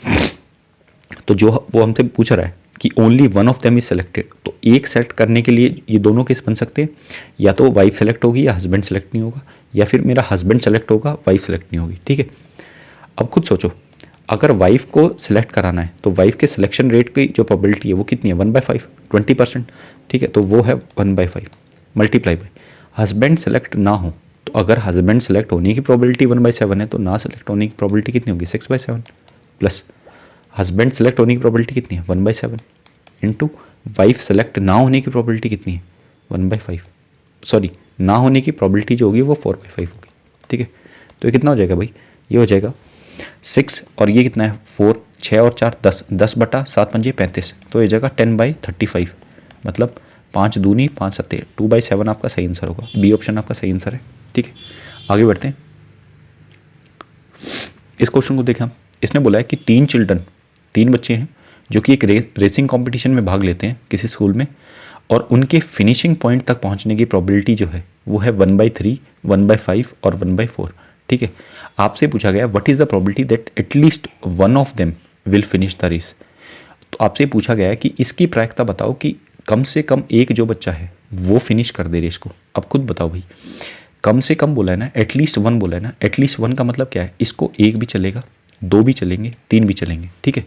तो जो वो हमसे पूछ रहा है कि only one of them is selected, तो एक सेलेक्ट करने के लिए ये दोनों केस बन सकते हैं, या तो वाइफ सेलेक्ट होगी या हस्बैंड सेलेक्ट नहीं होगा, या फिर मेरा हस्बैंड सेलेक्ट होगा वाइफ सेलेक्ट नहीं होगी, ठीक है। अब खुद सोचो, अगर वाइफ को सिलेक्ट कराना है तो वाइफ के सिलेक्शन रेट की जो प्रोबेबिलिटी है वो कितनी है, 1/5, 20%, ठीक है, तो वो है 1/5 मल्टीप्लाई बाई हस्बैंड सेलेक्ट ना हो, तो अगर हस्बैंड सेलेक्ट होने की प्रोबेबिलिटी 1/7 है तो ना सेलेक्ट होने की प्रोबेबिलिटी कितनी होगी, 6/7, प्लस हस्बैंड सेलेक्ट होने की प्रोबेबिलिटी कितनी है, 1/7, इंटू वाइफ सेलेक्ट ना होने की प्रोबेबिलिटी कितनी है, 1/5, सॉरी ना होने की प्रोबेबिलिटी जो होगी वो 4/5 होगी, ठीक है। तो ये कितना हो जाएगा भाई, ये हो जाएगा 6, और ये कितना है 4, 6 और 4 10, 10/7 35, तो ये जाएगा 10/35, मतलब 5 दूनी 5 सत्ते 2/7 आपका सही आंसर होगा, बी ऑप्शन आपका सही आंसर है, ठीक है। आगे बढ़ते हैं, इस क्वेश्चन को देखें हम, इसने बोला है कि 3 बच्चे हैं जो कि एक रेसिंग कंपटीशन में भाग लेते हैं किसी स्कूल में, और उनके फिनिशिंग पॉइंट तक पहुंचने की प्रोबेबिलिटी जो है वो है 1/3, 1/5 और 1/4, ठीक है। आपसे पूछा गया what is the probability that at least one of them will finish the race, तो आपसे पूछा गया है कि इसकी प्रायिकता बताओ कि कम से कम एक जो बच्चा है वो फिनिश कर दे रेस को। अब खुद बताओ भाई, कम से कम बोला है ना, एटलीस्ट वन बोला है ना, एटलीस्ट वन का मतलब क्या है, इसको एक भी चलेगा, दो भी चलेंगे, तीन भी चलेंगे, ठीक है।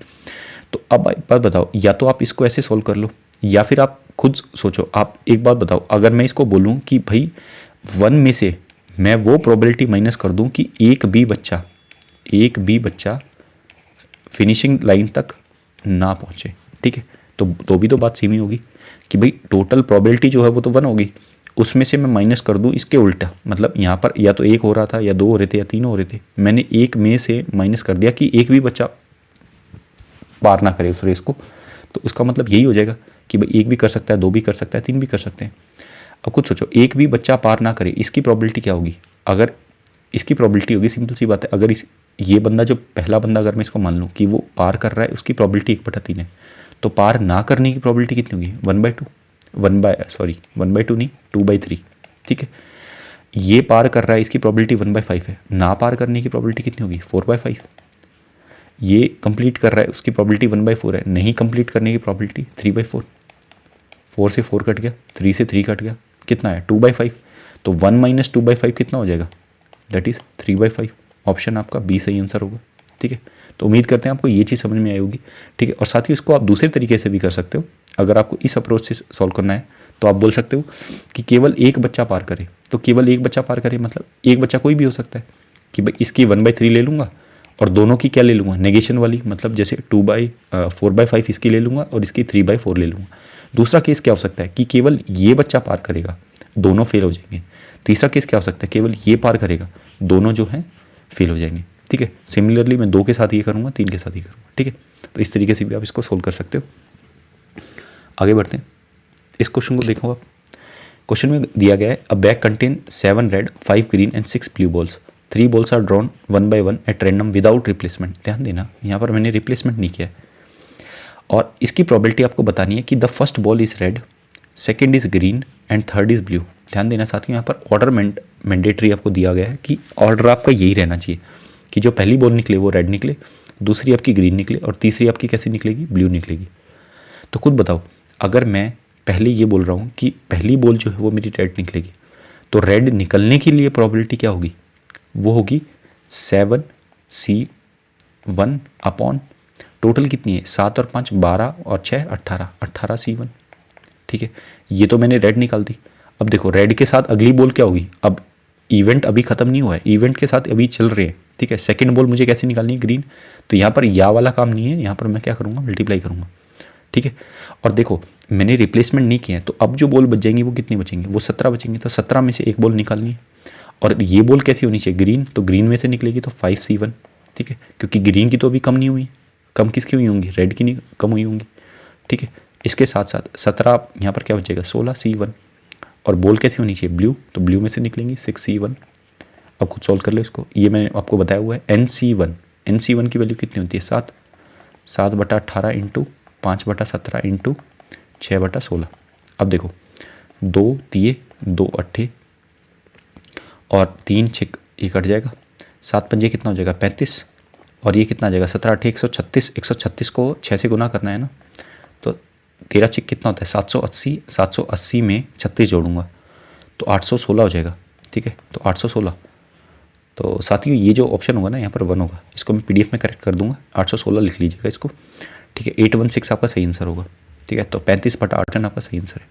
तो अब एक बात बताओ, या तो आप इसको ऐसे सोल्व कर लो, या फिर आप खुद सोचो, आप एक बात बताओ, अगर मैं इसको बोलूँ कि भाई 1 में से मैं वो प्रोबेबिलिटी माइनस कर दूं कि एक भी बच्चा फिनिशिंग लाइन तक ना पहुंचे, ठीक है, तो भी तो बात सेम ही होगी कि भाई टोटल प्रोबेबिलिटी जो है वो तो 1 होगी, उसमें से मैं माइनस कर दूं इसके उल्टा, मतलब यहाँ पर या तो 1 हो रहा था या 2 हो रहे थे या 3 हो रहे थे, मैंने एक में से माइनस कर दिया कि एक भी बच्चा पार ना करे उस रेस को, तो उसका मतलब यही हो जाएगा कि भाई एक भी कर सकता है, दो भी कर सकता है, तीन भी कर सकते हैं। अब खुद सोचो, एक भी बच्चा पार ना करे, इसकी प्रोबेबिलिटी क्या होगी, अगर इसकी प्रोबेबिलिटी होगी, सिंपल सी बात है, अगर ये बंदा जो पहला बंदा अगर मैं इसको मान लूँ कि वो पार कर रहा है, उसकी प्रोबेबिलिटी 1/3 है, तो पार ना करने की प्रोबेबिलिटी कितनी होगी, 1/2, 1/2 नहीं 2/3, ठीक है। ये पार कर रहा है, इसकी प्रोबेबिलिटी 1/5 है, ना पार करने की प्रोबेबिलिटी कितनी होगी, 4/5। ये कंप्लीट कर रहा है, उसकी प्रोबेबिलिटी 1/4 है, नहीं कंप्लीट करने की प्रोबेबिलिटी 3/4, 4 से 4 कट गया, 3 से 3 कट गया, कितना है 2/5, तो 1 - 2/5 कितना हो जाएगा, दैट इज़ 3/5, ऑप्शन आपका बी सही आंसर होगा, ठीक है। तो उम्मीद करते हैं आपको ये चीज़ समझ में आई होगी, ठीक है। और साथ ही इसको आप दूसरे तरीके से भी कर सकते हो, अगर आपको इस अप्रोच से सॉल्व करना है तो आप बोल सकते हो कि केवल एक बच्चा पार करे, तो केवल एक बच्चा पार करे मतलब एक बच्चा कोई भी हो सकता है कि भाई इसकी 1/3 ले लूँगा और दोनों की क्या ले लूँगा, नेगेशन वाली, मतलब जैसे 4/5 इसकी ले लूँगा और इसकी 3/4 ले लूँगा। दूसरा केस क्या हो सकता है कि केवल ये बच्चा पार करेगा, दोनों फेल हो जाएंगे। तीसरा केस क्या हो सकता है, केवल ये पार करेगा, दोनों जो हैं फेल हो जाएंगे, ठीक है। सिमिलरली मैं 2 के साथ ये करूँगा, 3 के साथ ये करूँगा, ठीक है। तो इस तरीके से भी आप इसको सोल्व कर सकते हो। आगे बढ़ते हैं, इस क्वेश्चन को देखो आप। क्वेश्चन में दिया गया है a bag contain 7 red 5 green and 6 blue balls, 3 balls are drawn 1 by 1 at random without replacement. ध्यान देना, यहाँ पर मैंने रिप्लेसमेंट नहीं किया है। और इसकी प्रोबेबिलिटी आपको बतानी है कि the first ball is red, second is green and third is blue. ध्यान देना साथियों, यहाँ पर ऑर्डर मैंडेटरी आपको दिया गया है कि ऑर्डर आपका यही रहना चाहिए कि जो पहली बॉल निकले वो रेड निकले, दूसरी आपकी ग्रीन निकले और तीसरी आपकी कैसी निकलेगी, ब्लू निकलेगी। तो खुद बताओ, अगर मैं पहले ये बोल रहा हूँ कि पहली बॉल जो है वो मेरी रेड निकलेगी, तो रेड निकलने के लिए प्रोबेबिलिटी क्या होगी, वो होगी 7C1 अपॉन टोटल कितनी है 7 और 5 12 और 6 18C1, ठीक है। ये तो मैंने रेड निकाल दी। अब देखो रेड के साथ अगली बॉल क्या होगी, अब इवेंट अभी खत्म नहीं हुआ है, इवेंट के साथ अभी चल रहे हैं, ठीक है। सेकंड बॉल मुझे कैसे निकालनी है, ग्रीन, तो यहाँ पर या वाला काम नहीं है, यहाँ पर मैं क्या करूँगा, मल्टीप्लाई करूँगा, ठीक है। और देखो मैंने रिप्लेसमेंट नहीं किया है, तो अब जो बॉल बच जाएंगी वो कितनी बचेंगी, वो 17 बचेंगी। तो 17 में से एक बॉल निकालनी है, और ये बॉल कैसी होनी चाहिए, ग्रीन, तो ग्रीन में से निकलेगी तो 5C1, ठीक है, क्योंकि ग्रीन की तो अभी कम नहीं हुई, कम किसकी हुई होंगी, रेड की नहीं कम हुई होंगी, ठीक है। इसके साथ साथ 17 यहाँ पर क्या बचेगा, 16C1, और बॉल कैसी होनी चाहिए, ब्लू, तो ब्लू में से निकलेंगी 6C1। अब खुद सॉल्व कर लो इसको, ये मैंने आपको बताया हुआ है NC1 की वैल्यू कितनी होती है, 7/18 इंटू 5/17 इंटू 6/16। अब देखो 2 तिये 2 अट्ठे और 3 6 ये कट जाएगा, 7 पंजे कितना हो जाएगा 35, और ये कितना आ जाएगा 17 अट्ठे 136, 136 को 6 से गुना करना है ना, तो 13 6 कितना होता है 780, 780 में 36 जोड़ूंगा तो 816 हो जाएगा, ठीक है। तो 816, तो साथियों ये जो ऑप्शन होगा ना यहाँ पर 1 होगा, इसको मैं PDF में करेक्ट कर दूंगा, 816 लिख लीजिएगा इसको, ठीक है। 816 आपका सही आंसर होगा, ठीक है। तो 35/8 आपका सही आंसर है।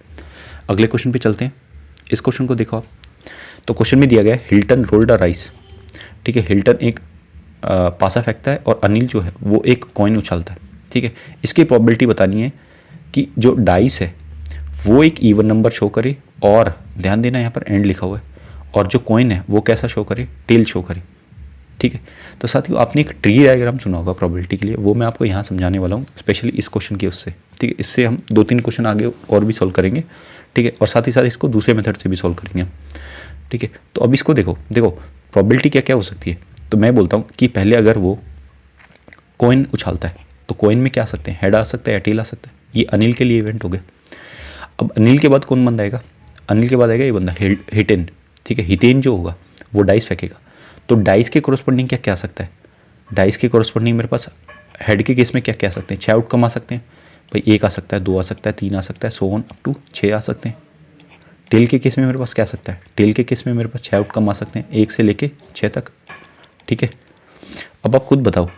अगले क्वेश्चन पे चलते हैं। इस क्वेश्चन को देखो आप, तो क्वेश्चन में दिया गया है हिल्टन रोल्ड अ राइस, ठीक है। हिल्टन एक पासा फेंकता है और अनिल जो है वो एक कॉइन उछालता है, ठीक है। इसकी प्रोबेबिलिटी बतानी है कि जो डाइस है वो एक इवन नंबर शो करे, और ध्यान देना यहाँ पर एंड लिखा हुआ है, और जो कॉइन है वो कैसा शो करे, टेल शो करे, ठीक है। तो साथियों आपने एक ट्री डायग्राम सुना होगा प्रोबेबिलिटी के लिए, वो मैं आपको यहाँ समझाने वाला हूँ, स्पेशली इस क्वेश्चन के उससे, ठीक है। इससे हम 2-3 क्वेश्चन आगे और भी सॉल्व करेंगे, ठीक है, और साथ ही साथ इसको दूसरे मेथड से भी सॉल्व करेंगे हम, ठीक है। तो अब इसको देखो प्रोबेबिलिटी क्या क्या हो सकती है। तो मैं बोलता हूँ कि पहले अगर वो कॉइन उछालता है तो कॉइन में क्या आ सकते हैं, हेड आ सकता है या टेल आ सकता है। ये अनिल के लिए इवेंट हो गया। अब अनिल के बाद कौन बंदा आएगा, अनिल के बाद आएगा ये बंदा हिटेन, ठीक है। हितेन जो होगा वो डाइस फेंकेगा, तो डाइस के कोरस्पॉन्डिंग क्या क्या आ सकता है, डाइस के कोरस्पॉन्डिंग मेरे पास हेड के केस में क्या क्या आ सकते हैं, 6 आउटकम आ सकते हैं भाई, 1 आ सकता है, 2 आ सकता है, 3 आ सकता है, सो ऑन अप टू 6 आ सकते हैं। टेल के केस में मेरे पास क्या आ सकता है, टेल के केस में मेरे पास 6 आउटकम आ सकते हैं, 1 से लेके 6 तक, ठीक है। अब आप खुद बताओ,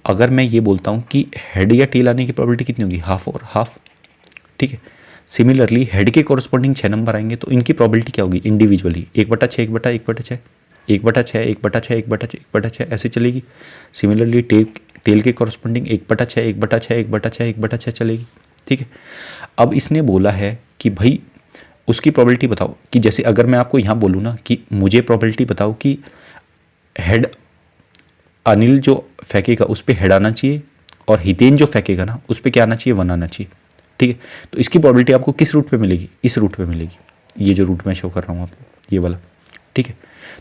अगर मैं ये बोलता हूँ कि हेड या टेल आने की प्रोबेबिलिटी कितनी होगी, हाफ और हाफ, ठीक है। सिमिलरली हेड के कोरस्पॉन्डिंग 6 नंबर आएंगे तो इनकी प्रोबेबिलिटी क्या होगी इंडिविजुअली, 1/6 1/1/6 1/6 1/6 1/6 1/6 ऐसे चलेगी। सिमिलरली टेल के कोरस्पॉन्डिंग 1/6 1/6 1/6 1/6 चलेगी, ठीक है। अब इसने बोला है कि भाई उसकी प्रोबेबिलिटी बताओ, कि जैसे अगर मैं आपको यहाँ बोलूँ ना कि मुझे प्रोबेबिलिटी बताओ कि हेड अनिल जो फेंकेगा उस पर हेड आना चाहिए, और हितेन जो फेंकेगा ना उस पर क्या आना चाहिए, 1 आना चाहिए, ठीक है। तो इसकी प्रोबेबिलिटी आपको किस रूट पे मिलेगी, इस रूट पे मिलेगी, ये जो रूट मैं शो कर रहा हूँ आपको, ये वाला, ठीक है।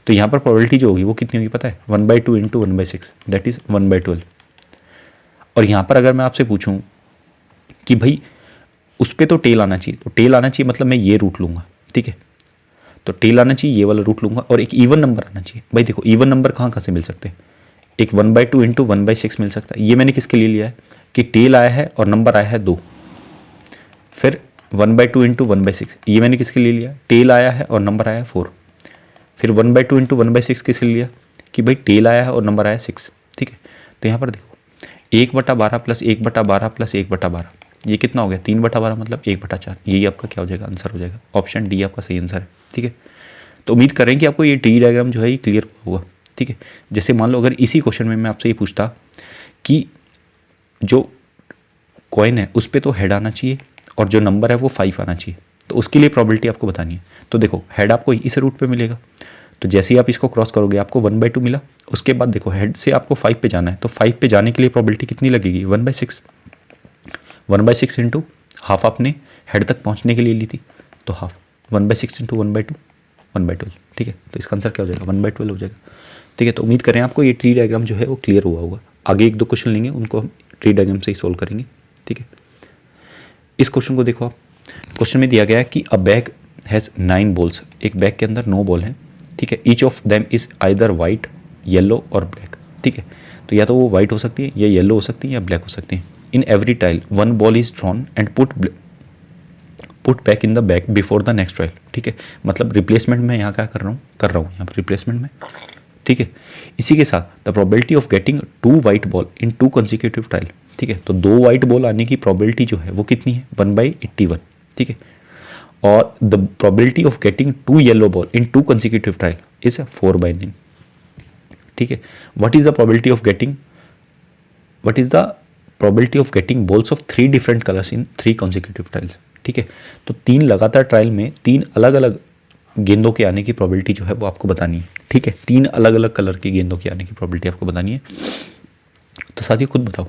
तो यहाँ पर प्रोबेबिलिटी जो होगी वो कितनी होगी पता है, 1/2 इंटू 1/6, दैट इज़ 1/12। और यहाँ पर अगर मैं आपसे पूछूँ कि भाई उस पर तो टेल आना चाहिए, तो टेल आना चाहिए मतलब मैं ये रूट लूँगा, ठीक है। तो टेल आना चाहिए, ये वाला रूट लूँगा, और एक इवन नंबर आना चाहिए। भाई देखो इवन नंबर कहाँ कहाँ से मिल सकते हैं, एक 1/2 इंटू 1/6 मिल सकता है। ये मैंने किसके लिए लिया है कि टेल आया है और नंबर आया है 2, फिर 1/2 इंटू 1/6 ये मैंने किसके लिए लिया, टेल आया है और नंबर आया है 4, फिर 1/2 इंटू 1/6 किसके लिए लिया कि भाई टेल आया है और नंबर आया 6, ठीक है। तो यहाँ पर देखो 1/12 प्लस 1/12 प्लस 1/12 ये कितना हो गया, 3/12 मतलब 1/4, यही आपका क्या हो जाएगा, आंसर हो जाएगा। ऑप्शन डी आपका सही आंसर है, ठीक है। तो उम्मीद करें कि आपको ये ट्री डायग्राम जो है ये क्लियर हुआ, ठीक है। जैसे मान लो अगर इसी क्वेश्चन में मैं आपसे ये पूछता कि जो कॉइन है उस पर तो हेड आना चाहिए और जो नंबर है वो 5 आना चाहिए, तो उसके लिए प्रोबेबिलिटी आपको बतानी है। तो देखो हेड आपको इस रूट पे मिलेगा, तो जैसे ही आप इसको क्रॉस करोगे आपको 1/2 मिला, उसके बाद देखो हेड से आपको 5 पे जाना है, तो 5 पे जाने के लिए प्रोबेबिलिटी कितनी लगेगी, 1/6, 1/6 इंटू हाफ आपने हेड तक पहुंचने के लिए ली थी, तो हाफ 1/6 इंटू 1/2 1/12, ठीक है। तो इसका आंसर क्या हो जाएगा, 1/12 हो जाएगा, ठीक है। तो उम्मीद करें आपको ये ट्री डायग्राम जो है वो क्लियर हुआ होगा। आगे 1-2 क्वेश्चन लेंगे, उनको हम ट्री डायग्राम से ही सोल्व करेंगे, ठीक है। इस क्वेश्चन को देखो आप, क्वेश्चन में दिया गया है कि अ बैग हैज़ 9 बॉल्स, एक बैग के अंदर 9 बॉल हैं, ठीक है। Each of them is either white, yellow और ब्लैक, ठीक है। तो या तो वो वाइट हो सकती है या येलो हो सकती है या ब्लैक हो सकती है। In every tile 1 ball is drawn and put back in the bag before the next trial, ठीक है। मतलब रिप्लेसमेंट में यहाँ क्या कर रहा हूँ यहाँ पर रिप्लेसमेंट में, ठीक है। इसी के साथ the probability of getting 2 white ball in 2 consecutive trial, ठीक है। तो 2 वाइट बॉल आने की प्रोबेबिलिटी जो है वो कितनी है, 1/81, ठीक है। और the probability of getting 2 yellow ball in 2 consecutive trial is 4/9, ठीक है। What is the probability of getting, what is the probability of getting balls of 3 different colours in 3 consecutive trials. ठीक है, तो 3 लगातार ट्रायल में 3 अलग अलग गेंदों के आने की प्रोबेबिलिटी जो है वो आपको बतानी है। ठीक है, 3 अलग अलग कलर की गेंदों के आने की प्रोबेबिलिटी आपको बतानी है। तो साथियों खुद बताओ,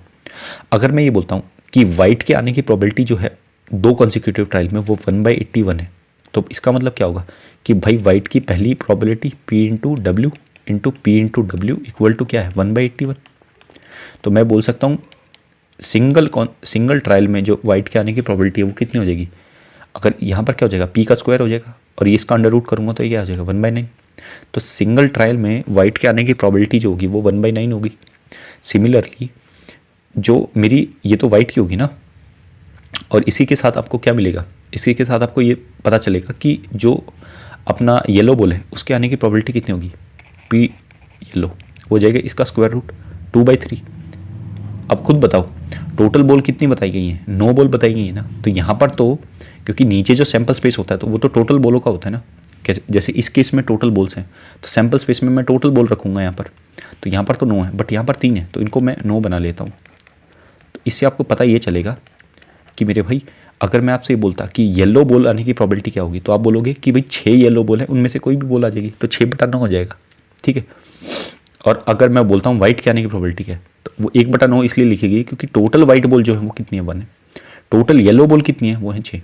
अगर मैं ये बोलता हूँ कि वाइट के आने की प्रोबेबिलिटी जो है 2 कॉन्जिक्यूटिव ट्रायल में वो 1/81 है, तो इसका मतलब क्या होगा कि भाई वाइट की पहली probability P into W into P into W equal to क्या है 1/81। तो मैं बोल सकता हूँ सिंगल ट्रायल में जो वाइट के आने की प्रोबेबिलिटी है वो कितनी हो जाएगी। अगर यहाँ पर क्या हो जाएगा, पी का स्क्वायर हो जाएगा और ये इसका अंडर रूट करूँगा तो ये क्या हो जाएगा 1/9। तो सिंगल ट्रायल में वाइट के आने की प्रोबेबिलिटी जो होगी वो 1/9 होगी। सिमिलरली जो मेरी ये तो वाइट की होगी ना, और इसी के साथ आपको क्या मिलेगा, इसी के साथ आपको ये पता चलेगा कि जो अपना येलो बॉल है उसके आने की प्रोबेबिलिटी कितनी होगी, पी येलो हो जाएगा इसका स्क्वायर रूट 2/3। अब खुद बताओ टोटल बॉल कितनी बताई गई है, 9 बॉल बताई गई है ना। तो यहाँ पर तो क्योंकि नीचे जो सैंपल स्पेस होता है तो वो तो टोटल बॉलों का होता है ना, कैसे जैसे इस केस में टोटल बॉल्स हैं तो सैंपल स्पेस में मैं टोटल बॉल रखूँगा यहाँ पर। तो यहाँ पर तो 9 है बट यहाँ पर 3 है, तो इनको मैं 9 बना लेता हूँ। तो इससे आपको पता ये चलेगा कि मेरे भाई अगर मैं आपसे ये बोलता कि येलो बॉल आने की प्रोबेबिलिटी क्या होगी, तो आप बोलोगे कि भाई 6 येलो बॉल है उनमें से कोई भी बॉल आ जाएगी, तो 6/9 हो जाएगा। ठीक है, और अगर मैं बोलता हूँ वाइट के आने की प्रोबेबिलिटी क्या है, तो वो 1/9 इसलिए लिखेगी क्योंकि टोटल वाइट बॉल जो है वो कितनी है 1 है, टोटल येलो बॉल कितनी है वो है 6।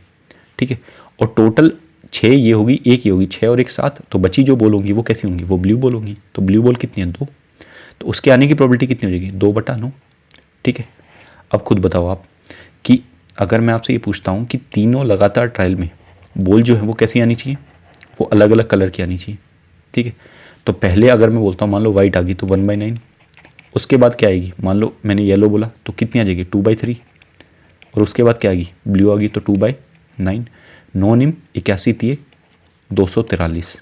ठीक है, और टोटल 6 ये होगी, एक ये होगी, 6 और 1 7, तो बची जो बॉल होंगी वो कैसी होंगी, वो ब्लू बॉल होंगी। तो ब्लू बॉल कितनी है 2, तो उसके आने की प्रोबेबिलिटी कितनी हो जाएगी 2/9। ठीक है, अब खुद बताओ आप कि अगर मैं आपसे ये पूछता हूँ कि तीनों लगातार ट्रायल में बॉल जो है वो कैसी आनी चाहिए, वो अलग अलग कलर की आनी चाहिए। ठीक है, तो पहले अगर मैं बोलता हूँ मान लो वाइट आ गई तो 1/9, उसके बाद क्या आएगी, मान लो मैंने येलो बोला तो कितनी आ जाएगी 2/3, और उसके बाद क्या आएगी ब्लू आ गई तो 2/9। 9 निम 81 तिये 243,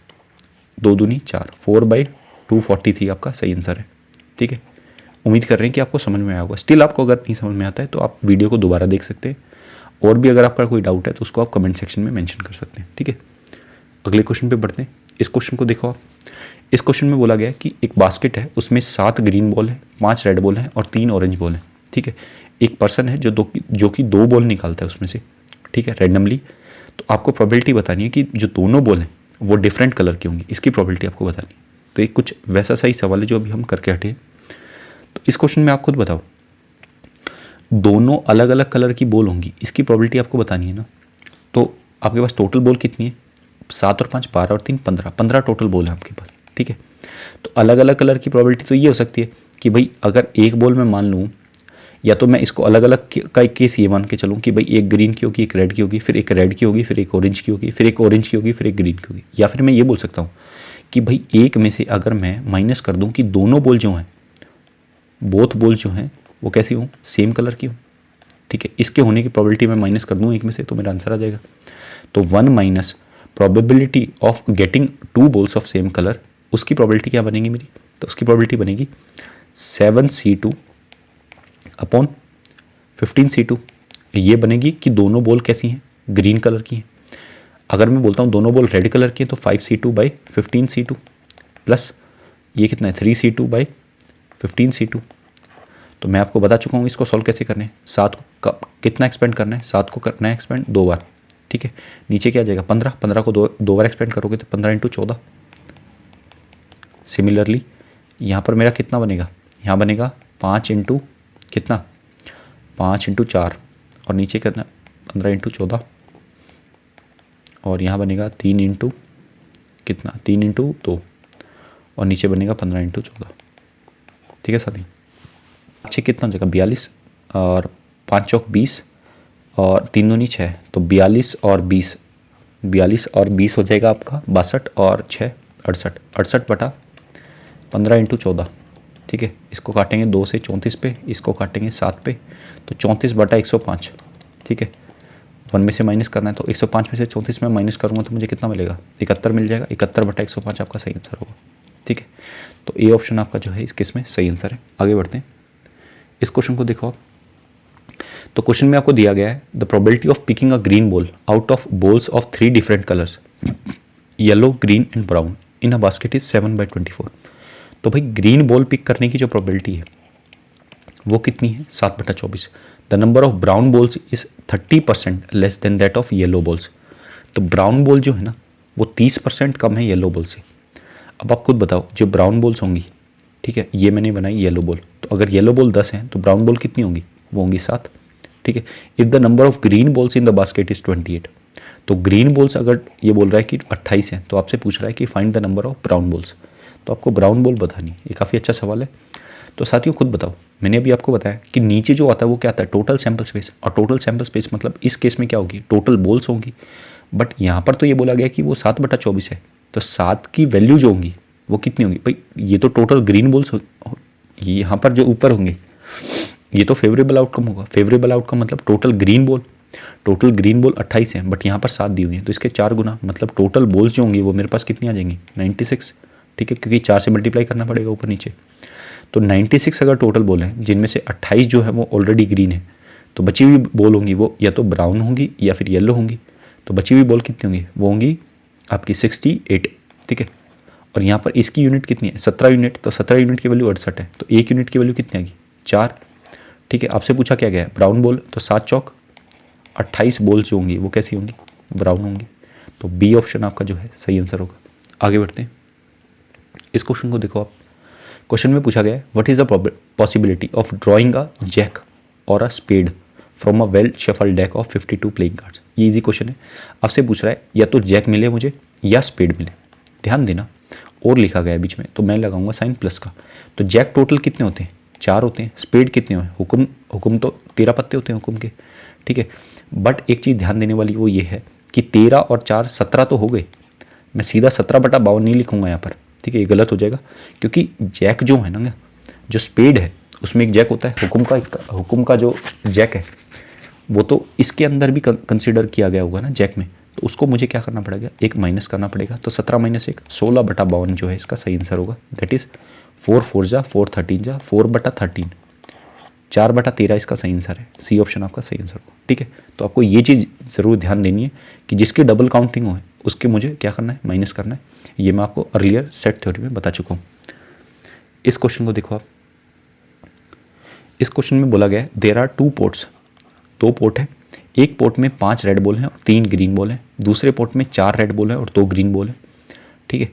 2 दूनी 4, 4/243 आपका सही आंसर है। ठीक है, उम्मीद कर रहे हैं कि आपको समझ में आया होगा। स्टिल आपको अगर नहीं समझ में आता है तो आप वीडियो को दोबारा देख सकते हैं, और भी अगर आपका कोई डाउट है तो उसको आप कमेंट सेक्शन में मेंशन कर सकते हैं। ठीक है, अगले क्वेश्चन पे बढ़ते हैं। इस क्वेश्चन को देखो आप, इस क्वेश्चन में बोला गया है कि एक बास्केट है, उसमें 7 ग्रीन बॉल है, 5 रेड बॉल है और 3 ऑरेंज बॉल है। ठीक है, एक पर्सन है जो कि 2 बॉल निकालता है उसमें से। ठीक है, रैंडमली। तो आपको प्रोबेबिलिटी बतानी है कि जो दोनों बॉल हैं वो डिफरेंट कलर की होंगी, इसकी प्रोबेबिलिटी आपको बतानी है। तो एक कुछ वैसा सही सवाल है जो अभी हम करके हटे। तो इस क्वेश्चन में आप खुद बताओ, दोनों अलग अलग कलर की बॉल होंगी, इसकी प्रोबेबिलिटी आपको बतानी है ना। तो आपके पास टोटल बॉल कितनी है, 7 और 5 12 और 3 15 टोटल बॉल है आपके पास। ठीक है, तो अलग अलग कलर की प्रोबेबिलिटी तो ये हो सकती है कि भाई अगर एक बॉल में मान लूँ, या तो मैं इसको अलग अलग का एक केस ये मान के चलूँ कि भाई एक ग्रीन की होगी, एक रेड की होगी, फिर एक रेड की होगी, फिर एक ऑरेंज की होगी, फिर एक ऑरेंज की होगी, फिर एक ग्रीन की होगी। या फिर मैं ये बोल सकता हूँ कि भाई एक में से अगर मैं माइनस कर दूँ कि दोनों बॉल जो हैं, बोथ बॉल जो हैं वो कैसी हों, सेम कलर की हों। ठीक है, इसके होने की प्रोबेबिलिटी मैं माइनस कर दूँ एक में से, तो मेरा आंसर आ जाएगा। तो 1 minus probability of getting 2 balls of same colour, उसकी प्रोबेबिलिटी क्या बनेगी मेरी, तो उसकी प्रोबेबिलिटी बनेगी 7C2 अपॉन 15C2। ये बनेगी कि दोनों बॉल कैसी हैं, ग्रीन कलर की हैं। अगर मैं बोलता हूँ दोनों बॉल रेड कलर की हैं तो 5C2/15C2 प्लस ये कितना है 3C2 बाई 15C2। तो मैं आपको बता चुका हूँ इसको सॉल्व कैसे करना है। 7 को कितना एक्सपेंड करना है, 7 को करना है एक्सपेंड 2 बार। ठीक है, नीचे क्या आ जाएगा 15 को 2 बार एक्सपेंड करोगे तो 15 × 14। सिमिलरली यहाँ पर मेरा कितना बनेगा, यहाँ बनेगा 5 × कितना 5 × 4 और नीचे कितना 15 × 14, और यहाँ बनेगा 3 × कितना 3 × 2 और नीचे बनेगा 15 × 14। ठीक है साथी, अच्छे कितना हो जाएगा 42 और 5 चौक 20 और 3 दूनी 6, तो 42 और 20 हो जाएगा आपका 62 और 6 68, 68/15 × 14। ठीक है, इसको काटेंगे 2 से 34 पे, इसको काटेंगे 7 पे, तो 34/105। ठीक है, 1 में से माइनस करना है तो 105 में से 34 में माइनस करूँगा तो मुझे कितना मिलेगा 71 मिल जाएगा। 71/105 आपका सही आंसर होगा। ठीक है, तो ए ऑप्शन आपका जो है इस केस में सही आंसर है। आगे बढ़ते हैं, इस क्वेश्चन को देखो आप। तो क्वेश्चन में आपको दिया गया है the probability of picking a green ball out of balls of 3 different colours yellow, green and brown in a basket is 7/24। तो भाई ग्रीन बॉल पिक करने की जो प्रोबेबिलिटी है वो कितनी है 7/24। The number of brown balls is 30% less than that of yellow balls. तो ब्राउन बॉल जो है ना वो 30% कम है येलो बॉल से। अब आप खुद बताओ जो ब्राउन बॉल्स होंगी, ठीक है, ये मैंने बनाई येलो बॉल, तो अगर येलो बॉल 10 है तो ब्राउन बॉल कितनी होंगी, वो होंगी 7, ठीक है। If the number of green balls in the basket is 28, तो ग्रीन बॉल्स अगर ये बोल रहा है कि 28 है तो आपसे पूछ रहा है कि find the number of brown balls, तो आपको ब्राउन बॉल बतानी है। ये काफ़ी अच्छा सवाल है। तो साथियों खुद बताओ, मैंने अभी आपको बताया कि नीचे जो आता है वो क्या आता है, टोटल सैंपल स्पेस, और टोटल सैंपल स्पेस मतलब इस केस में क्या होगी, टोटल बॉल्स होंगी। बट यहाँ पर तो ये बोला गया कि वो 7/24 है, तो 7 की वैल्यू जो होंगी वो कितनी होंगी भाई, ये तो टोटल ग्रीन बॉल्स यहाँ पर जो ऊपर होंगे ये तो फेवरेबल आउटकम होगा। फेवरेबल आउटकम मतलब टोटल ग्रीन बॉल 28 है, बट यहाँ पर 7 दी हुई है, तो इसके 4 गुना, मतलब टोटल बॉल्स जो होंगी वो मेरे पास कितनी आ जाएंगी 96, ठीक है, क्योंकि 4 से मल्टीप्लाई करना पड़ेगा ऊपर नीचे। तो 96 अगर टोटल बॉल हैं जिनमें से 28 जो है वो ऑलरेडी ग्रीन है, तो बची हुई बॉल होंगी वो या तो ब्राउन होंगी या फिर येलो होंगी। तो बची हुई बॉल कितनी होंगी, वो होंगी आपकी 68, ठीक है। और यहाँ पर इसकी यूनिट कितनी है 17 यूनिट, तो 17 यूनिट की वैल्यू 68 है, तो 1 यूनिट की वैल्यू कितनी आएगी 4, ठीक है। आपसे पूछा क्या गया है ब्राउन बॉल, तो 7 चौक 28 बॉल जो होंगी वो कैसी होंगी, ब्राउन होंगी। तो बी ऑप्शन आपका जो है सही आंसर होगा। आगे बढ़ते हैं। इस क्वेश्चन को देखो आप, क्वेश्चन में पूछा गया है what is the possibility of drawing a jack और a spade from a well shuffle deck of 52 playing cards. ये इजी क्वेश्चन है। आपसे पूछ रहा है या तो जैक मिले मुझे या स्पेड मिले। ध्यान देना और लिखा गया है बीच में, तो मैं लगाऊंगा साइन प्लस का। तो जैक टोटल कितने होते हैं 4 होते हैं, स्पेड कितने होते हैं, हुक्म तो 13 पत्ते होते हैं हुक्म के, ठीक है। बट एक चीज़ ध्यान देने वाली वो ये है कि 13 और 4 17 तो हो गए। मैं सीधा 17/52 नहीं लिखूंगा यहाँ पर, ठीक है, ये गलत हो जाएगा, क्योंकि जैक जो है ना, जो स्पेड है उसमें एक जैक होता है, हुक्म का जो जैक है वो तो इसके अंदर भी कंसिडर किया गया होगा ना जैक में, तो उसको मुझे क्या करना पड़ेगा, एक माइनस करना पड़ेगा। तो 17 - 1 16/52 जो है इसका सही आंसर होगा। दैट इज़ 4 4 जा 4 13 जा 4/13, 4/13 इसका सही आंसर है। सी ऑप्शन आपका सही आंसर होगा, ठीक है। तो आपको ये चीज़ ज़रूर ध्यान देनी है कि जिसकी डबल काउंटिंग हो उसके मुझे क्या करना है, माइनस करना है। ये मैं आपको अर्लियर सेट थ्योरी में बता चुका हूँ। इस क्वेश्चन को देखो आप, इस क्वेश्चन में बोला गया है देयर आर 2 पोर्ट्स, 2 पोर्ट हैं, एक पोर्ट में 5 रेड बॉल हैं और 3 ग्रीन बॉल हैं, दूसरे पोर्ट में 4 रेड बॉल हैं और 2 ग्रीन बॉल हैं, ठीक है।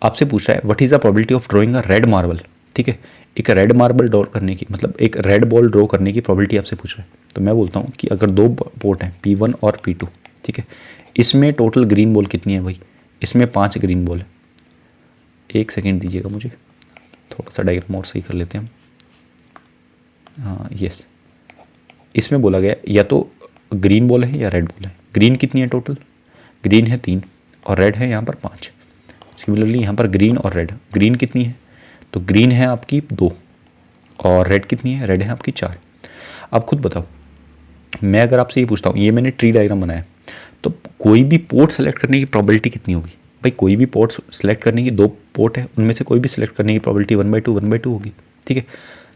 आपसे पूछ रहा है what is the probability of drawing a red marble, ठीक है। एक रेड मार्बल ड्रॉ करने की, मतलब एक रेड बॉल ड्रॉ करने की प्रोबेबिलिटी आपसे पूछ रहा है। तो मैं बोलता हूँ कि अगर 2 पोर्ट हैं P1 और P2, ठीक है, इसमें टोटल ग्रीन बॉल कितनी है भाई, इसमें 5 ग्रीन बॉल है। एक सेकेंड दीजिएगा मुझे, थोड़ा सा डायग्राम और सही कर लेते हैं हम। हाँ यस, इसमें बोला गया या तो ग्रीन बॉल है या रेड बॉल है। ग्रीन कितनी है टोटल, ग्रीन है 3 और रेड है यहाँ पर 5। सिमिलरली यहाँ पर ग्रीन और रेड, ग्रीन कितनी है, तो ग्रीन है आपकी 2 और रेड कितनी है, रेड है आपकी 4। आप खुद बताओ, मैं अगर आपसे ये पूछता हूँ, ये मैंने ट्री डायग्राम बनाया, तो कोई भी पोर्ट सेलेक्ट करने की प्रोबेबिलिटी कितनी होगी भाई, कोई भी पोर्ट सेलेक्ट करने की 2 पोर्ट है, उनमें से कोई भी सिलेक्ट करने की प्रोबेबिलिटी 1/2 होगी, ठीक है।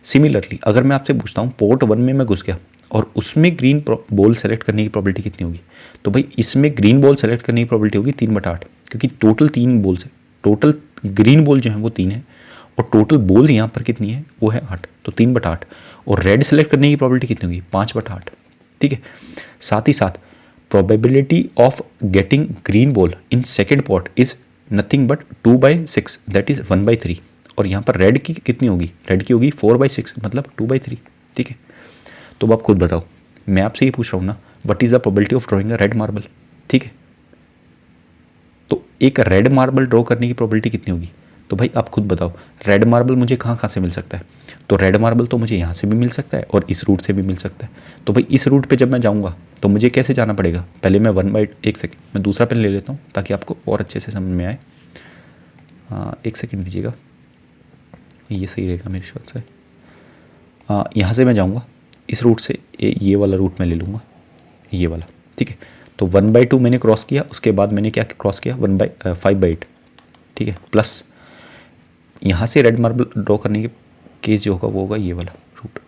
सिमिलरली अगर मैं आपसे पूछता हूँ पोर्ट 1 में मैं घुस गया और उसमें ग्रीन बॉल सेलेक्ट करने की प्रोबेबिलिटी कितनी होगी, तो भाई इसमें ग्रीन बॉल सेलेक्ट करने की प्रोबेबिलिटी होगी 3/8, क्योंकि टोटल 3 बॉल्स है, टोटल ग्रीन बॉल जो है वो 3 है और टोटल बॉल यहाँ पर कितनी है वो है 8, तो 3/8। और रेड सेलेक्ट करने की प्रोबेबिलिटी कितनी होगी 5/8, ठीक है। साथ ही साथ probability of getting green ball in second pot is nothing but 2/6, that is 1/3। और यहाँ पर रेड की कितनी होगी, रेड की होगी 4/6, मतलब 2/3, ठीक है। तो अब आप खुद बताओ, मैं आपसे ये पूछ रहा हूँ ना what is the probability of drawing a red marble, ठीक है। तो एक रेड मार्बल ड्रॉ करने की प्रोबेबिलिटी कितनी होगी, तो भाई आप खुद बताओ रेड मार्बल मुझे कहाँ कहाँ से मिल सकता है, तो रेड मार्बल तो मुझे यहाँ से भी मिल सकता है और इस रूट से भी मिल सकता है। तो भाई इस रूट पे जब मैं जाऊँगा तो मुझे कैसे जाना पड़ेगा, पहले मैं 1/1 सेकेंड मैं दूसरा पेन ले लेता हूँ ताकि आपको और अच्छे से समझ में आए। एक सेकेंड दीजिएगा, ये सही रहेगा मेरे हिसाब से। यहाँ से मैं जाऊँगा इस रूट से, ये वाला रूट मैं ले लूँगा, ये वाला, ठीक है। तो 1/2 मैंने क्रॉस किया, उसके बाद मैंने क्या क्रॉस किया 5/8, ठीक है। प्लस यहाँ से रेड मार्बल ड्रॉ करने के केस जो होगा वो होगा ये वाला रूट,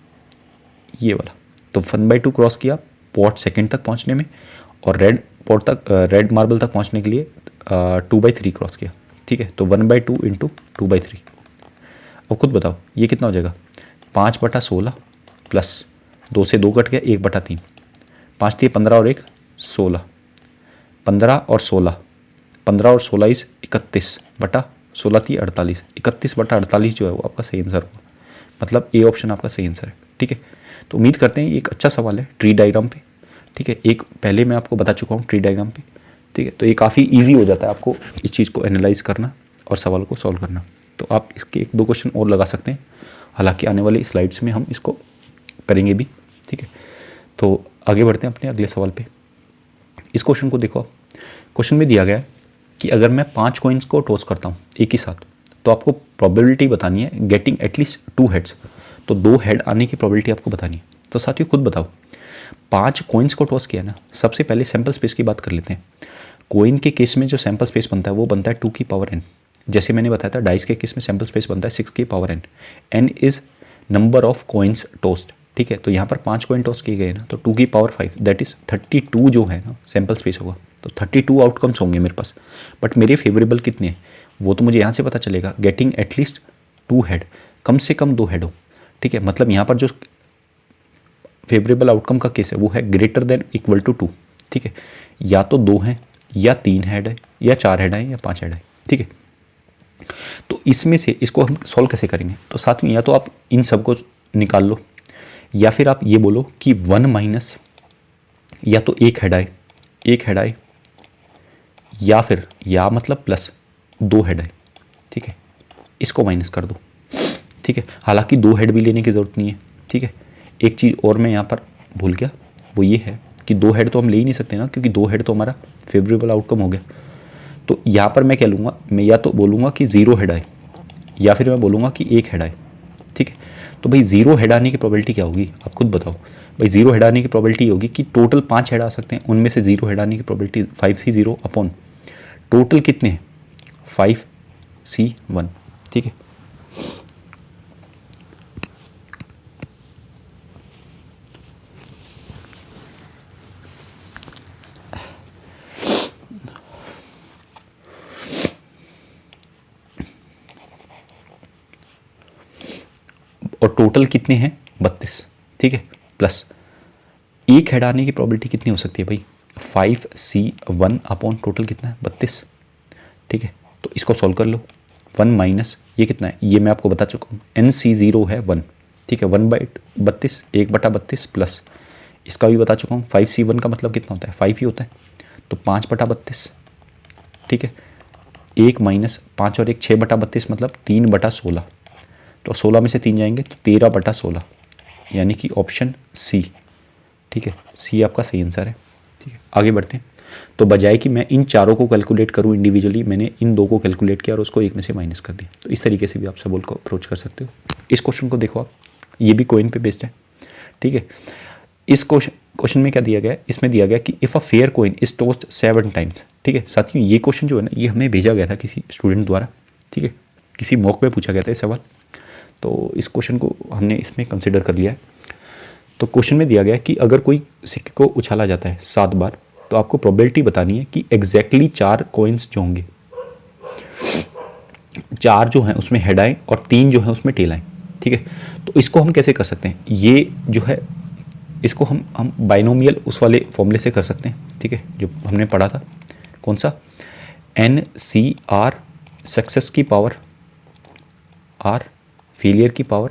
ये वाला। तो 1/2 क्रॉस किया पॉट सेकंड तक पहुँचने में, और रेड मार्बल तक पहुँचने के लिए 2/3 क्रॉस किया, ठीक है। तो 1/2 × 2/3। अब खुद बताओ ये कितना हो जाएगा 5/16 प्लस 2 से 2 कट गया, 1/3, 5 3 15 और 1 16, 15 और 16, 15 और 16 इस 31/16 थी 48, 31/48 जो है वो आपका सही आंसर होगा। मतलब ए ऑप्शन आपका सही आंसर है। ठीक है, तो उम्मीद करते हैं ये एक अच्छा सवाल है ट्री डायग्राम पे। ठीक है, एक पहले मैं आपको बता चुका हूँ ट्री डायग्राम पे। ठीक है, तो ये काफ़ी ईजी हो जाता है आपको इस चीज़ को एनालाइज करना और सवाल को सॉल्व करना। तो आप इसके 1-2 क्वेश्चन और लगा सकते हैं, हालांकि आने वाली स्लाइड्स में हम इसको करेंगे भी। ठीक है, तो आगे बढ़ते हैं अपने अगले सवाल पे। इस क्वेश्चन को देखो, क्वेश्चन में दिया गया है कि अगर मैं 5 कॉइन्स को टॉस करता हूँ एक ही साथ, तो आपको प्रोबेबिलिटी बतानी है गेटिंग एटलीस्ट 2 हेड्स। तो 2 हेड आने की प्रोबेबिलिटी आपको बतानी है। तो साथियों खुद बताओ, 5 कॉइन्स को टॉस किया ना, सबसे पहले सैंपल स्पेस की बात कर लेते हैं। कॉइन के केस में जो सैंपल स्पेस बनता है वो बनता है 2n। जैसे मैंने बताया था डाइस के केस में सैंपल स्पेस बनता है 6n। n is number of coins tossed. ठीक है, तो यहाँ पर 5 कॉइन टॉस किए गए ना, तो 2 दैट इज 32 जो है ना सैंपल स्पेस होगा। तो 32 आउटकम्स होंगे मेरे पास, बट मेरे फेवरेबल कितने हैं वो तो मुझे यहाँ से पता चलेगा। गेटिंग एटलीस्ट 2 हेड, कम से कम 2 हेड हो। ठीक है, मतलब यहाँ पर जो फेवरेबल आउटकम का केस है वो है ग्रेटर देन इक्वल टू 2। ठीक है, या तो 2 हैं या 3 हेड है या 4 हेड है या 5 हेड है। ठीक है, तो इसमें से इसको हम सॉल्व कैसे करेंगे? तो साथ में या तो आप इन सबको निकाल लो, या फिर आप ये बोलो कि 1 माइनस या तो 1 हेड आए, 1 हेड आए, या फिर या मतलब प्लस 2 हेड आए। ठीक है, इसको माइनस कर दो। ठीक है, हालांकि 2 हेड भी लेने की ज़रूरत नहीं है। ठीक है, एक चीज़ और मैं यहाँ पर भूल गया, वो ये है कि 2 हेड तो हम ले ही नहीं सकते ना, क्योंकि 2 हेड तो हमारा फेवरेबल आउटकम हो गया। तो यहाँ पर मैं क्या लूँगा, मैं या तो बोलूँगा कि 0 हेड आए, या फिर मैं बोलूँगा कि 1 हेड आए। ठीक है, तो भाई 0 हेड आने की प्रोबेबिलिटी क्या होगी आप खुद बताओ। भाई 0 हेड आने की प्रोबेबिलिटी होगी कि टोटल 5 हेड आ सकते हैं, उनमें से 0 हेड आने की प्रोबेबिलिटी 5c0 अपॉन टोटल कितने हैं 5c1। ठीक है, और टोटल कितने हैं 32। ठीक है, प्लस 1 हेड आने की प्रोबेबिलिटी कितनी हो सकती है भाई 5c1 अपॉन टोटल कितना है 32। ठीक है, तो इसको सॉल्व कर लो। 1 माइनस ये कितना है, ये मैं आपको बता चुका हूँ, nc0 है 1। ठीक है, 1/32, 1/32 प्लस इसका भी बता चुका हूँ 5c1 का मतलब कितना होता है 5 ही होता है, तो 5/32। ठीक है, 1 माइनस 5 और 1 6/32 मतलब 3/16, तो 16 में से 3 जाएंगे तो 13/16, यानी कि ऑप्शन सी। ठीक है, सी आपका सही आंसर है। ठीक है, आगे बढ़ते हैं। तो बजाय कि मैं इन चारों को कैलकुलेट करूं इंडिविजुअली, मैंने इन 2 को कैलकुलेट किया और उसको 1 में से माइनस कर दिया। तो इस तरीके से भी आप सवाल को अप्रोच कर सकते हो। इस क्वेश्चन को देखो आप, ये भी कॉइन पे बेस्ड है। ठीक है, इस क्वेश्चन में क्या दिया गया है, इसमें दिया गया कि if a fair coin is tossed 7 times. ठीक है, साथियों ये क्वेश्चन जो है ना, ये हमें भेजा गया था किसी स्टूडेंट द्वारा। ठीक है, किसी मॉक में पूछा गया था ये सवाल, तो इस क्वेश्चन को हमने इसमें कंसिडर कर लिया है। तो क्वेश्चन में दिया गया है कि अगर कोई सिक्के को उछाला जाता है 7 बार, तो आपको प्रोबेबिलिटी बतानी है कि एग्जैक्टली 4 कॉइन्स जो होंगे, 4 जो हैं उसमें हेड आए और 3 जो हैं उसमें टेल आए। ठीक है, तो इसको हम कैसे कर सकते हैं, ये जो है इसको हम बाइनोमियल उस वाले फॉर्मूले से कर सकते हैं। ठीक है, जो हमने पढ़ा था, कौन सा, NCR सक्सेस की पावर R, फेलियर की पावर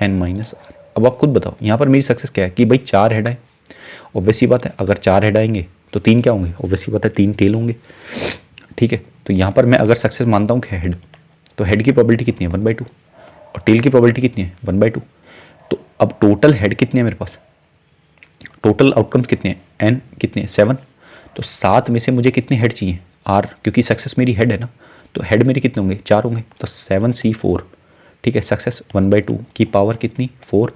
n-r। अब आप खुद बताओ यहाँ पर मेरी सक्सेस क्या है कि भाई 4 हेड आए। ऑब्वियसली बात है, अगर 4 हेड आएंगे तो 3 क्या होंगे, ऑब्वियसली बात है 3 टेल होंगे। ठीक है, तो यहाँ पर मैं अगर सक्सेस मानता हूँ कि हेड, तो हेड की प्रोबेबिलिटी कितनी है 1/2 और टेल की प्रोबेबिलिटी कितनी है 1/2। तो अब टोटल हेड कितने हैं मेरे पास, टोटल आउटकम्स कितने हैं, n कितने हैं 7। तो 7 में से मुझे कितने हेड चाहिए R, क्योंकि सक्सेस मेरी हेड है ना, तो हेड मेरे कितने होंगे 4 होंगे, तो 7c4। ठीक है, सक्सेस 1/2 की पावर कितनी 4,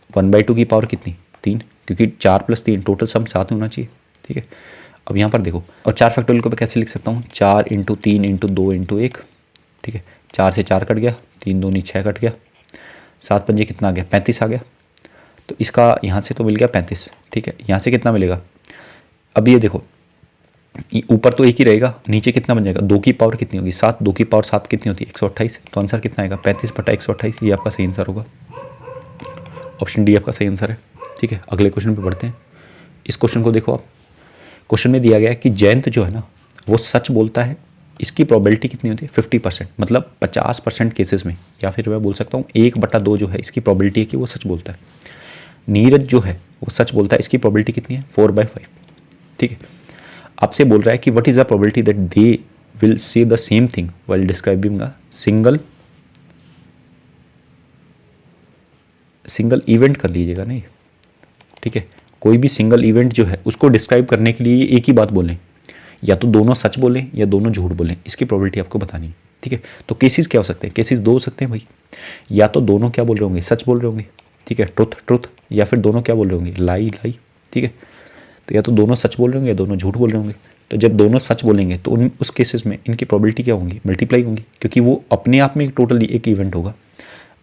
1/2 की पावर कितनी 3, क्योंकि 4 + 3 टोटल सम 7 होना चाहिए। ठीक है, अब यहाँ पर देखो, और 4 फैक्टोरियल को मैं कैसे लिख सकता हूँ, 4 × 3 × 2 × 1। ठीक है, 4 से 4 कट गया, 3 दूनी 6 कट गया, 7 पंजे कितना आ गया 35 आ गया। तो इसका यहाँ से तो मिल गया 35। ठीक है, यहाँ से कितना मिलेगा, अब ये देखो ऊपर तो एक ही रहेगा, नीचे कितना बन जाएगा, 2 की पावर कितनी होगी 7, 2 की पावर 7 कितनी होती है 128। तो आंसर कितना आएगा 35/128, ये आपका सही आंसर होगा। ऑप्शन डी आपका सही आंसर है। ठीक है, अगले क्वेश्चन पे बढ़ते हैं। इस क्वेश्चन को देखो आप। क्वेश्चन में दिया गया है कि जयंत जो है ना वो सच बोलता है, इसकी प्रोबेबिलिटी कितनी होती है 50%, मतलब 50% केसेस में, या फिर मैं बोल सकता हूँ 1/2 जो है इसकी प्रोबेबिलिटी है कि वो सच बोलता है। नीरज जो है वो सच बोलता है, इसकी प्रोबेबिलिटी कितनी है 4/5। ठीक है, आपसे बोल रहा है कि what is the probability that they will say the same thing while describing a single event कर लीजिएगा नहीं। ठीक है, कोई भी सिंगल इवेंट जो है उसको डिस्क्राइब करने के लिए एक ही बात बोलें, या तो दोनों सच बोलें या दोनों झूठ बोलें, इसकी प्रोबेबिलिटी आपको बतानी है। ठीक है, तो केसेस क्या हो सकते हैं, केसेस दो हो सकते हैं भाई, या तो दोनों क्या बोल रहे होंगे, सच बोल रहे होंगे, ठीक है, ट्रुथ, या फिर दोनों क्या बोल रहे होंगे, लाई। ठीक है, तो या तो दोनों सच बोल रहे होंगे या दोनों झूठ बोल रहे होंगे। तो जब दोनों सच बोलेंगे तो उस केसेस में इनकी प्रोबेबिलिटी क्या होंगी, मल्टीप्लाई होंगी, क्योंकि वो अपने आप में टोटली एक इवेंट होगा।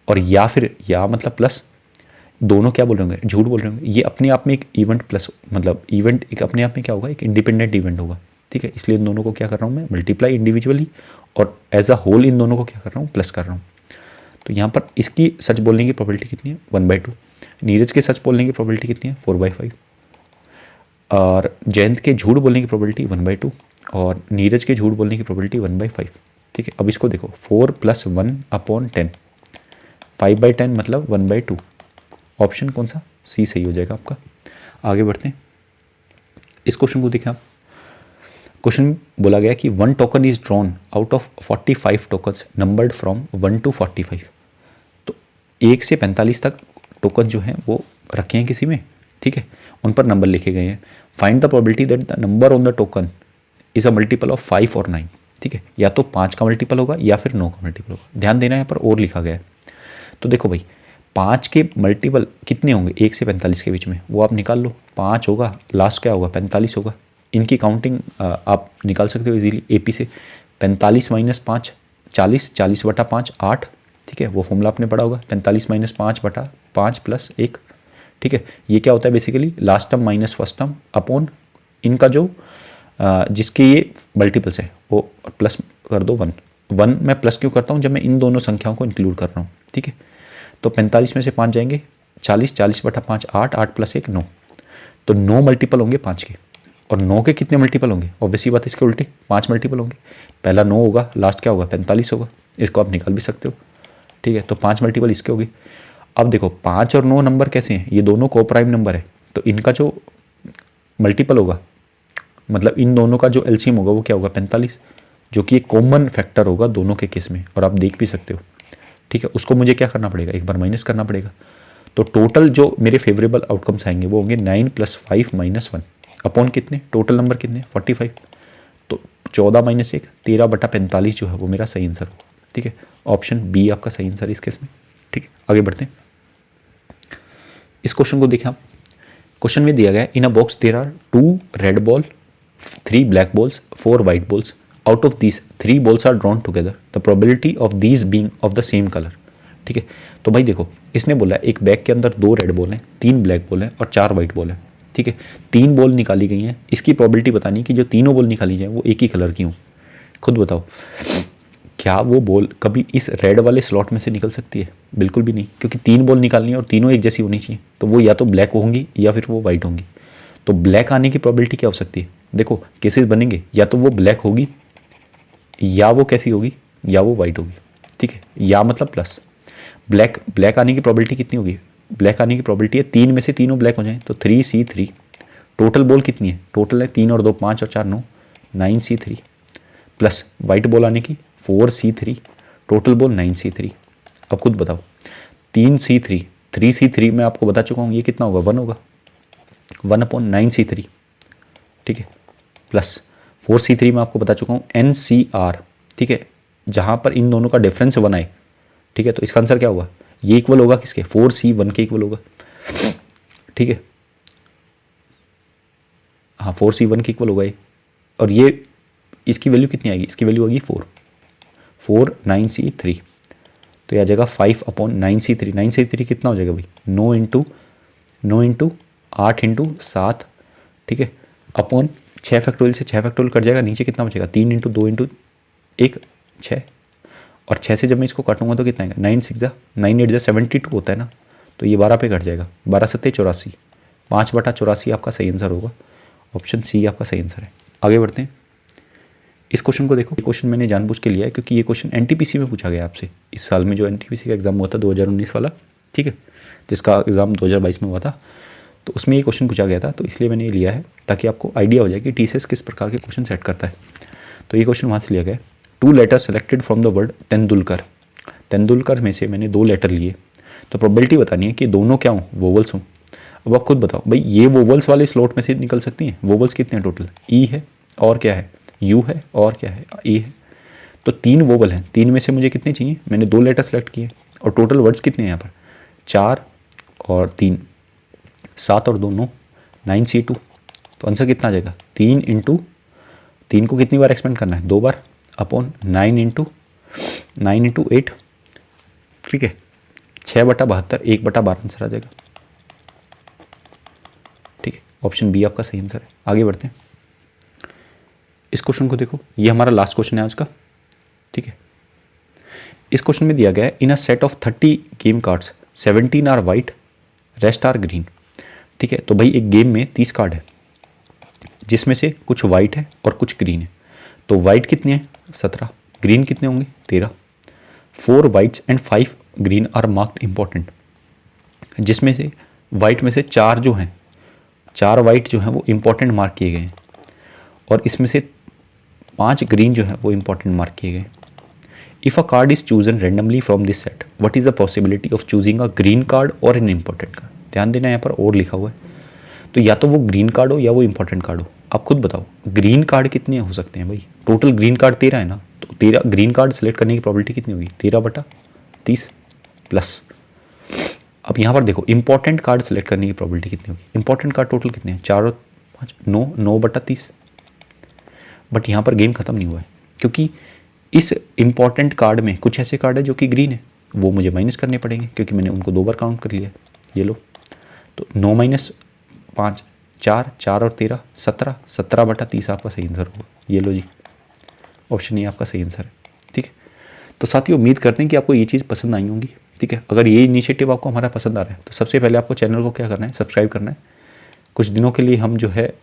और या मतलब प्लस दोनों क्या बोल रहे होंगे, झूठ बोल रहे होंगे, ये अपने आप में एक इवेंट प्लस, मतलब इवेंट एक अपने आप में क्या होगा, एक इंडिपेंडेंट इवेंट होगा। ठीक है, इसलिए इन दोनों को क्या कर रहा हूँ मैं, मल्टीप्लाई इंडिविजुअली, और एज अ होल इन दोनों को क्या कर रहा हूँ, प्लस कर रहा हूँ। तो यहाँ पर इसकी सच बोलने की प्रोबेबिलिटी कितनी है 1/2। नीरज के सच बोलने की प्रोबेबिलिटी कितनी है 4/5। और जयंत के झूठ बोलने की प्रोबेबिलिटी 1/2, और नीरज के झूठ बोलने की प्रोबेबिलिटी 1/5। ठीक है, अब इसको देखो 4 + 1/10, 5/10 मतलब 1/2। ऑप्शन कौन सा, सी सही हो जाएगा आपका। आगे बढ़ते हैं, इस क्वेश्चन को देखें आप। क्वेश्चन बोला गया कि 1 token is drawn out of 45 tokens numbered from 1 to 45। तो 1 से 45 तक टोकन जो हैं वो रखे हैं किसी में। ठीक है, उन पर नंबर लिखे गए हैं। Find the probability that the number on the token is a multiple of 5 और 9। ठीक है, या तो 5 का मल्टीपल होगा या फिर 9 का मल्टीपल होगा। ध्यान देना, यहाँ पर और लिखा गया है। तो देखो भाई, 5 के मल्टीपल कितने होंगे 1 से 45 के बीच में, वो आप निकाल लो। 5 होगा, लास्ट क्या होगा 45 होगा। इनकी काउंटिंग आप निकाल सकते हो इजीली एपी से। 45 - 5 40, 40/5 8। ठीक है, वो फॉर्मूला आपने पढ़ा होगा, 45 - 5/5 + 1। ठीक है, ये क्या होता है basically, last term minus first term upon इनका जो जिसके ये मल्टीपल्स है वो प्लस कर दो 1 मैं प्लस क्यों करता हूँ, जब मैं इन दोनों संख्याओं को इंक्लूड कर रहा हूँ। ठीक है, तो 45 में से 5 जाएंगे 40, 40/5 8, 8 + 1 9। तो 9 मल्टीपल होंगे 5 के, और 9 के कितने मल्टीपल होंगे, ऑब्वियसली बात इसके उल्टे 5 मल्टीपल होंगे। पहला 9 होगा, लास्ट क्या होगा 45 होगा। इसको आप निकाल भी सकते हो। ठीक है, तो 5 मल्टीपल इसके होगी। अब देखो 5 और 9 नंबर कैसे हैं, ये दोनों को प्राइम नंबर है, तो इनका जो मल्टीपल होगा, मतलब इन दोनों का जो एलसीएम होगा वो क्या होगा 45, जो कि एक कॉमन फैक्टर होगा दोनों के केस में, और आप देख भी सकते हो। ठीक है, उसको मुझे क्या करना पड़ेगा, एक बार माइनस करना पड़ेगा। तो टोटल जो मेरे फेवरेबल आउटकम्स आएंगे वो होंगे 9 + 5 - 1 अपॉन कितने, टोटल नंबर कितने 45। तो 14 - 1 13/45 जो है वो मेरा सही आंसर होगा। ठीक है, ऑप्शन बी आपका सही आंसर है इस केस में। ठीक है, आगे बढ़ते हैं। इस क्वेश्चन को देखें आप। क्वेश्चन में दिया गया है in a box there are 2 red ball, 3 black balls, 4 white balls. Out of these 3 balls are drawn together, the probability of these being of the same colour. ठीक है, तो भाई देखो इसने बोला एक बैग के अंदर 2 रेड बॉल हैं, 3 ब्लैक बॉल हैं और 4 वाइट बॉल हैं। ठीक है, 3 बॉल निकाली गई हैं, इसकी प्रोबेबिलिटी बतानी कि जो तीनों बॉल निकाली जाए वो एक ही कलर की हों। खुद बताओ, क्या वो बॉल कभी इस रेड वाले स्लॉट में से निकल सकती है? बिल्कुल भी नहीं, क्योंकि 3 बॉल निकालनी है और तीनों एक जैसी होनी चाहिए। तो वो या तो ब्लैक होंगी या फिर वो वाइट होंगी। तो ब्लैक आने की प्रोबेबिलिटी क्या हो सकती है, देखो केसेस बनेंगे, या तो वो ब्लैक होगी, या वो कैसी होगी, या वो वाइट होगी। ठीक है, या मतलब प्लस ब्लैक आने की प्रोबेबिलिटी कितनी होगी, ब्लैक आने की प्रोबेबिलिटी है 3 में से तीनों ब्लैक हो जाएं, तो 3C3। टोटल बॉल कितनी है, टोटल है 3 और 2 5 और 4 9, 9C3 प्लस वाइट बॉल आने की 4C3, टोटल बॉल 9C3। अब खुद बताओ 3C3 3C3 मैं आपको बता चुका हूँ ये कितना होगा 1 होगा, 1/9C3। ठीक है, प्लस 4C3 मैं आपको बता चुका हूँ NCR। ठीक है, जहाँ पर इन दोनों का डिफरेंस 1 आए। ठीक है, तो इसका आंसर क्या होगा, ये इक्वल होगा किसके, 4C1 के इक्वल होगा। ठीक है, हाँ 4C1 के इक्वल होगा ये, और ये इसकी वैल्यू कितनी आएगी, इसकी वैल्यू होगी 4 9C3। तो यह आ जाएगा 5/9C3। 9C3 कितना हो जाएगा भाई, 9 × 8 × 7। ठीक है, अपॉन 6 फैक्टोरियल से 6 फैक्टोरियल कट जाएगा, नीचे कितना बचेगा 3 × 2 × 1 6, और 6 से जब मैं इसको काटूंगा तो कितना आएगा 9 6 9 8 72 होता है ना। तो ये 12 पे कट जाएगा, 12 सत्ते 84, 5/84 आपका सही आंसर होगा। ऑप्शन सी आपका सही आंसर है। आगे बढ़ते हैं। इस क्वेश्चन को देखो, ये क्वेश्चन मैंने जानबूझ के लिया है क्योंकि ये क्वेश्चन एनटीपीसी में पूछा गया आपसे इस साल में, जो एनटीपीसी का एग्जाम हुआ था 2019 वाला, ठीक है, जिसका एग्ज़ाम 2022 में हुआ था, तो उसमें ये क्वेश्चन पूछा गया था, तो इसलिए मैंने ये लिया है ताकि आपको आइडिया हो जाए कि टीसीएस किस प्रकार के क्वेश्चन सेट करता है। तो ये क्वेश्चन वहाँ से लिया गया है। 2 letter selected from the word Tendulkar. Tendulkar में से मैंने 2 लेटर लिए, तो प्रोबेबिलिटी बतानी है कि दोनों क्या हों, वोवल्स हों। अब आप खुद बताओ भाई, ये वोवल्स वाले स्लॉट में से निकल सकती हैं। वोवल्स कितने हैं टोटल? ई है और क्या है, यू है और क्या है, ए है। तो 3 वोवल हैं, 3 में से मुझे कितने चाहिए? मैंने 2 लेटर सेलेक्ट किए और टोटल वर्ड्स कितने हैं यहाँ पर? 4 और 3, 7 और 2 9, 9C2। तो आंसर कितना आ जाएगा? 3 इंटू 3 को कितनी बार एक्सपेंड करना है? 2 बार, अपॉन 9 इंटू 8, ठीक है, 6/72, 1/12 आंसर आ जाएगा। ठीक है, ऑप्शन बी आपका सही आंसर है। आगे बढ़ते हैं। इस क्वेश्चन को देखो, ये हमारा लास्ट क्वेश्चन है आज का, ठीक है। इस क्वेश्चन में दिया गया है in a set of 30 game cards 17 are white, rest are green. ठीक है, तो भाई एक गेम में 30 कार्ड है जिसमें से कुछ वाइट है और कुछ ग्रीन है। तो वाइट कितने हैं? 17, ग्रीन कितने होंगे? 13। 4 whites and 5 green are marked important, जिसमें से वाइट में से 4 जो हैं, 4 वाइट जो हैं वो इम्पॉर्टेंट मार्क किए गए हैं और इसमें से 5 ग्रीन जो है वो इम्पॉर्टेंट मार्क किए गए। If a card is chosen randomly from this set, what is the possibility of choosing a green card और एन इम्पॉर्टेंट कार्ड? ध्यान देना, यहाँ पर और लिखा हुआ है, तो या तो वो ग्रीन कार्ड हो या वो इम्पॉर्टेंट कार्ड हो। आप खुद बताओ ग्रीन कार्ड कितने हो सकते हैं भाई? टोटल ग्रीन कार्ड 13 है ना, तो 13 ग्रीन कार्ड सेलेक्ट करने की प्रोबेबिलिटी कितनी होगी? 13/30 प्लस, अब यहाँ पर देखो इंपॉर्टेंट कार्ड सेलेक्ट करने की प्रोबेबिलिटी कितनी होगी? इंपॉर्टेंट कार्ड टोटल कितने हैं? 4 और 5, 9/30। बट यहाँ पर गेम खत्म नहीं हुआ है, क्योंकि इस इंपॉर्टेंट कार्ड में कुछ ऐसे कार्ड है जो कि ग्रीन है, वो मुझे माइनस करने पड़ेंगे क्योंकि मैंने उनको 2 बार काउंट कर लिया। ये लो, तो 9 - 5 4, 4 और 13 17, 17/30 आपका सही आंसर होगा। ये लो जी, ऑप्शन ए आपका सही आंसर है। ठीक है, तो साथियों उम्मीद करते हैं कि आपको ये चीज़ पसंद आई होंगी। ठीक है, अगर ये इनिशिएटिव आपको हमारा पसंद आ रहा है तो सबसे पहले आपको चैनल को क्या करना है? सब्सक्राइब करना है। कुछ दिनों के लिए हम जो है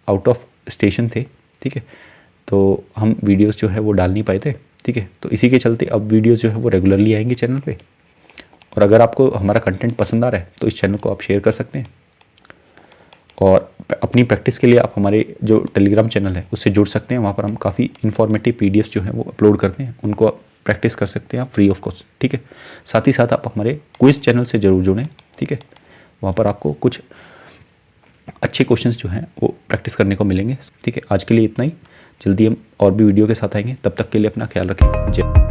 आउट ऑफ स्टेशन थे, ठीक है, तो हम वीडियोस जो है वो डाल नहीं पाए थे। ठीक है, तो इसी के चलते अब वीडियोस जो है वो रेगुलरली आएंगे चैनल पे। और अगर आपको हमारा कंटेंट पसंद आ रहा है तो इस चैनल को आप शेयर कर सकते हैं और अपनी प्रैक्टिस के लिए आप हमारे जो टेलीग्राम चैनल है उससे जुड़ सकते हैं। वहाँ पर हम काफ़ी इन्फॉर्मेटिव पीडीएफ जो है वो अपलोड करते हैं, उनको आप प्रैक्टिस कर सकते हैं आप फ्री ऑफ कॉस्ट। ठीक है, साथ ही साथ आप हमारे क्विज चैनल से ज़रूर जुड़ें। ठीक है, वहाँ पर आपको कुछ अच्छे क्वेश्चंस जो हैं वो प्रैक्टिस करने को मिलेंगे। ठीक है, आज के लिए इतना ही, जल्दी हम और भी वीडियो के साथ आएंगे, तब तक के लिए अपना ख्याल रखें। जय।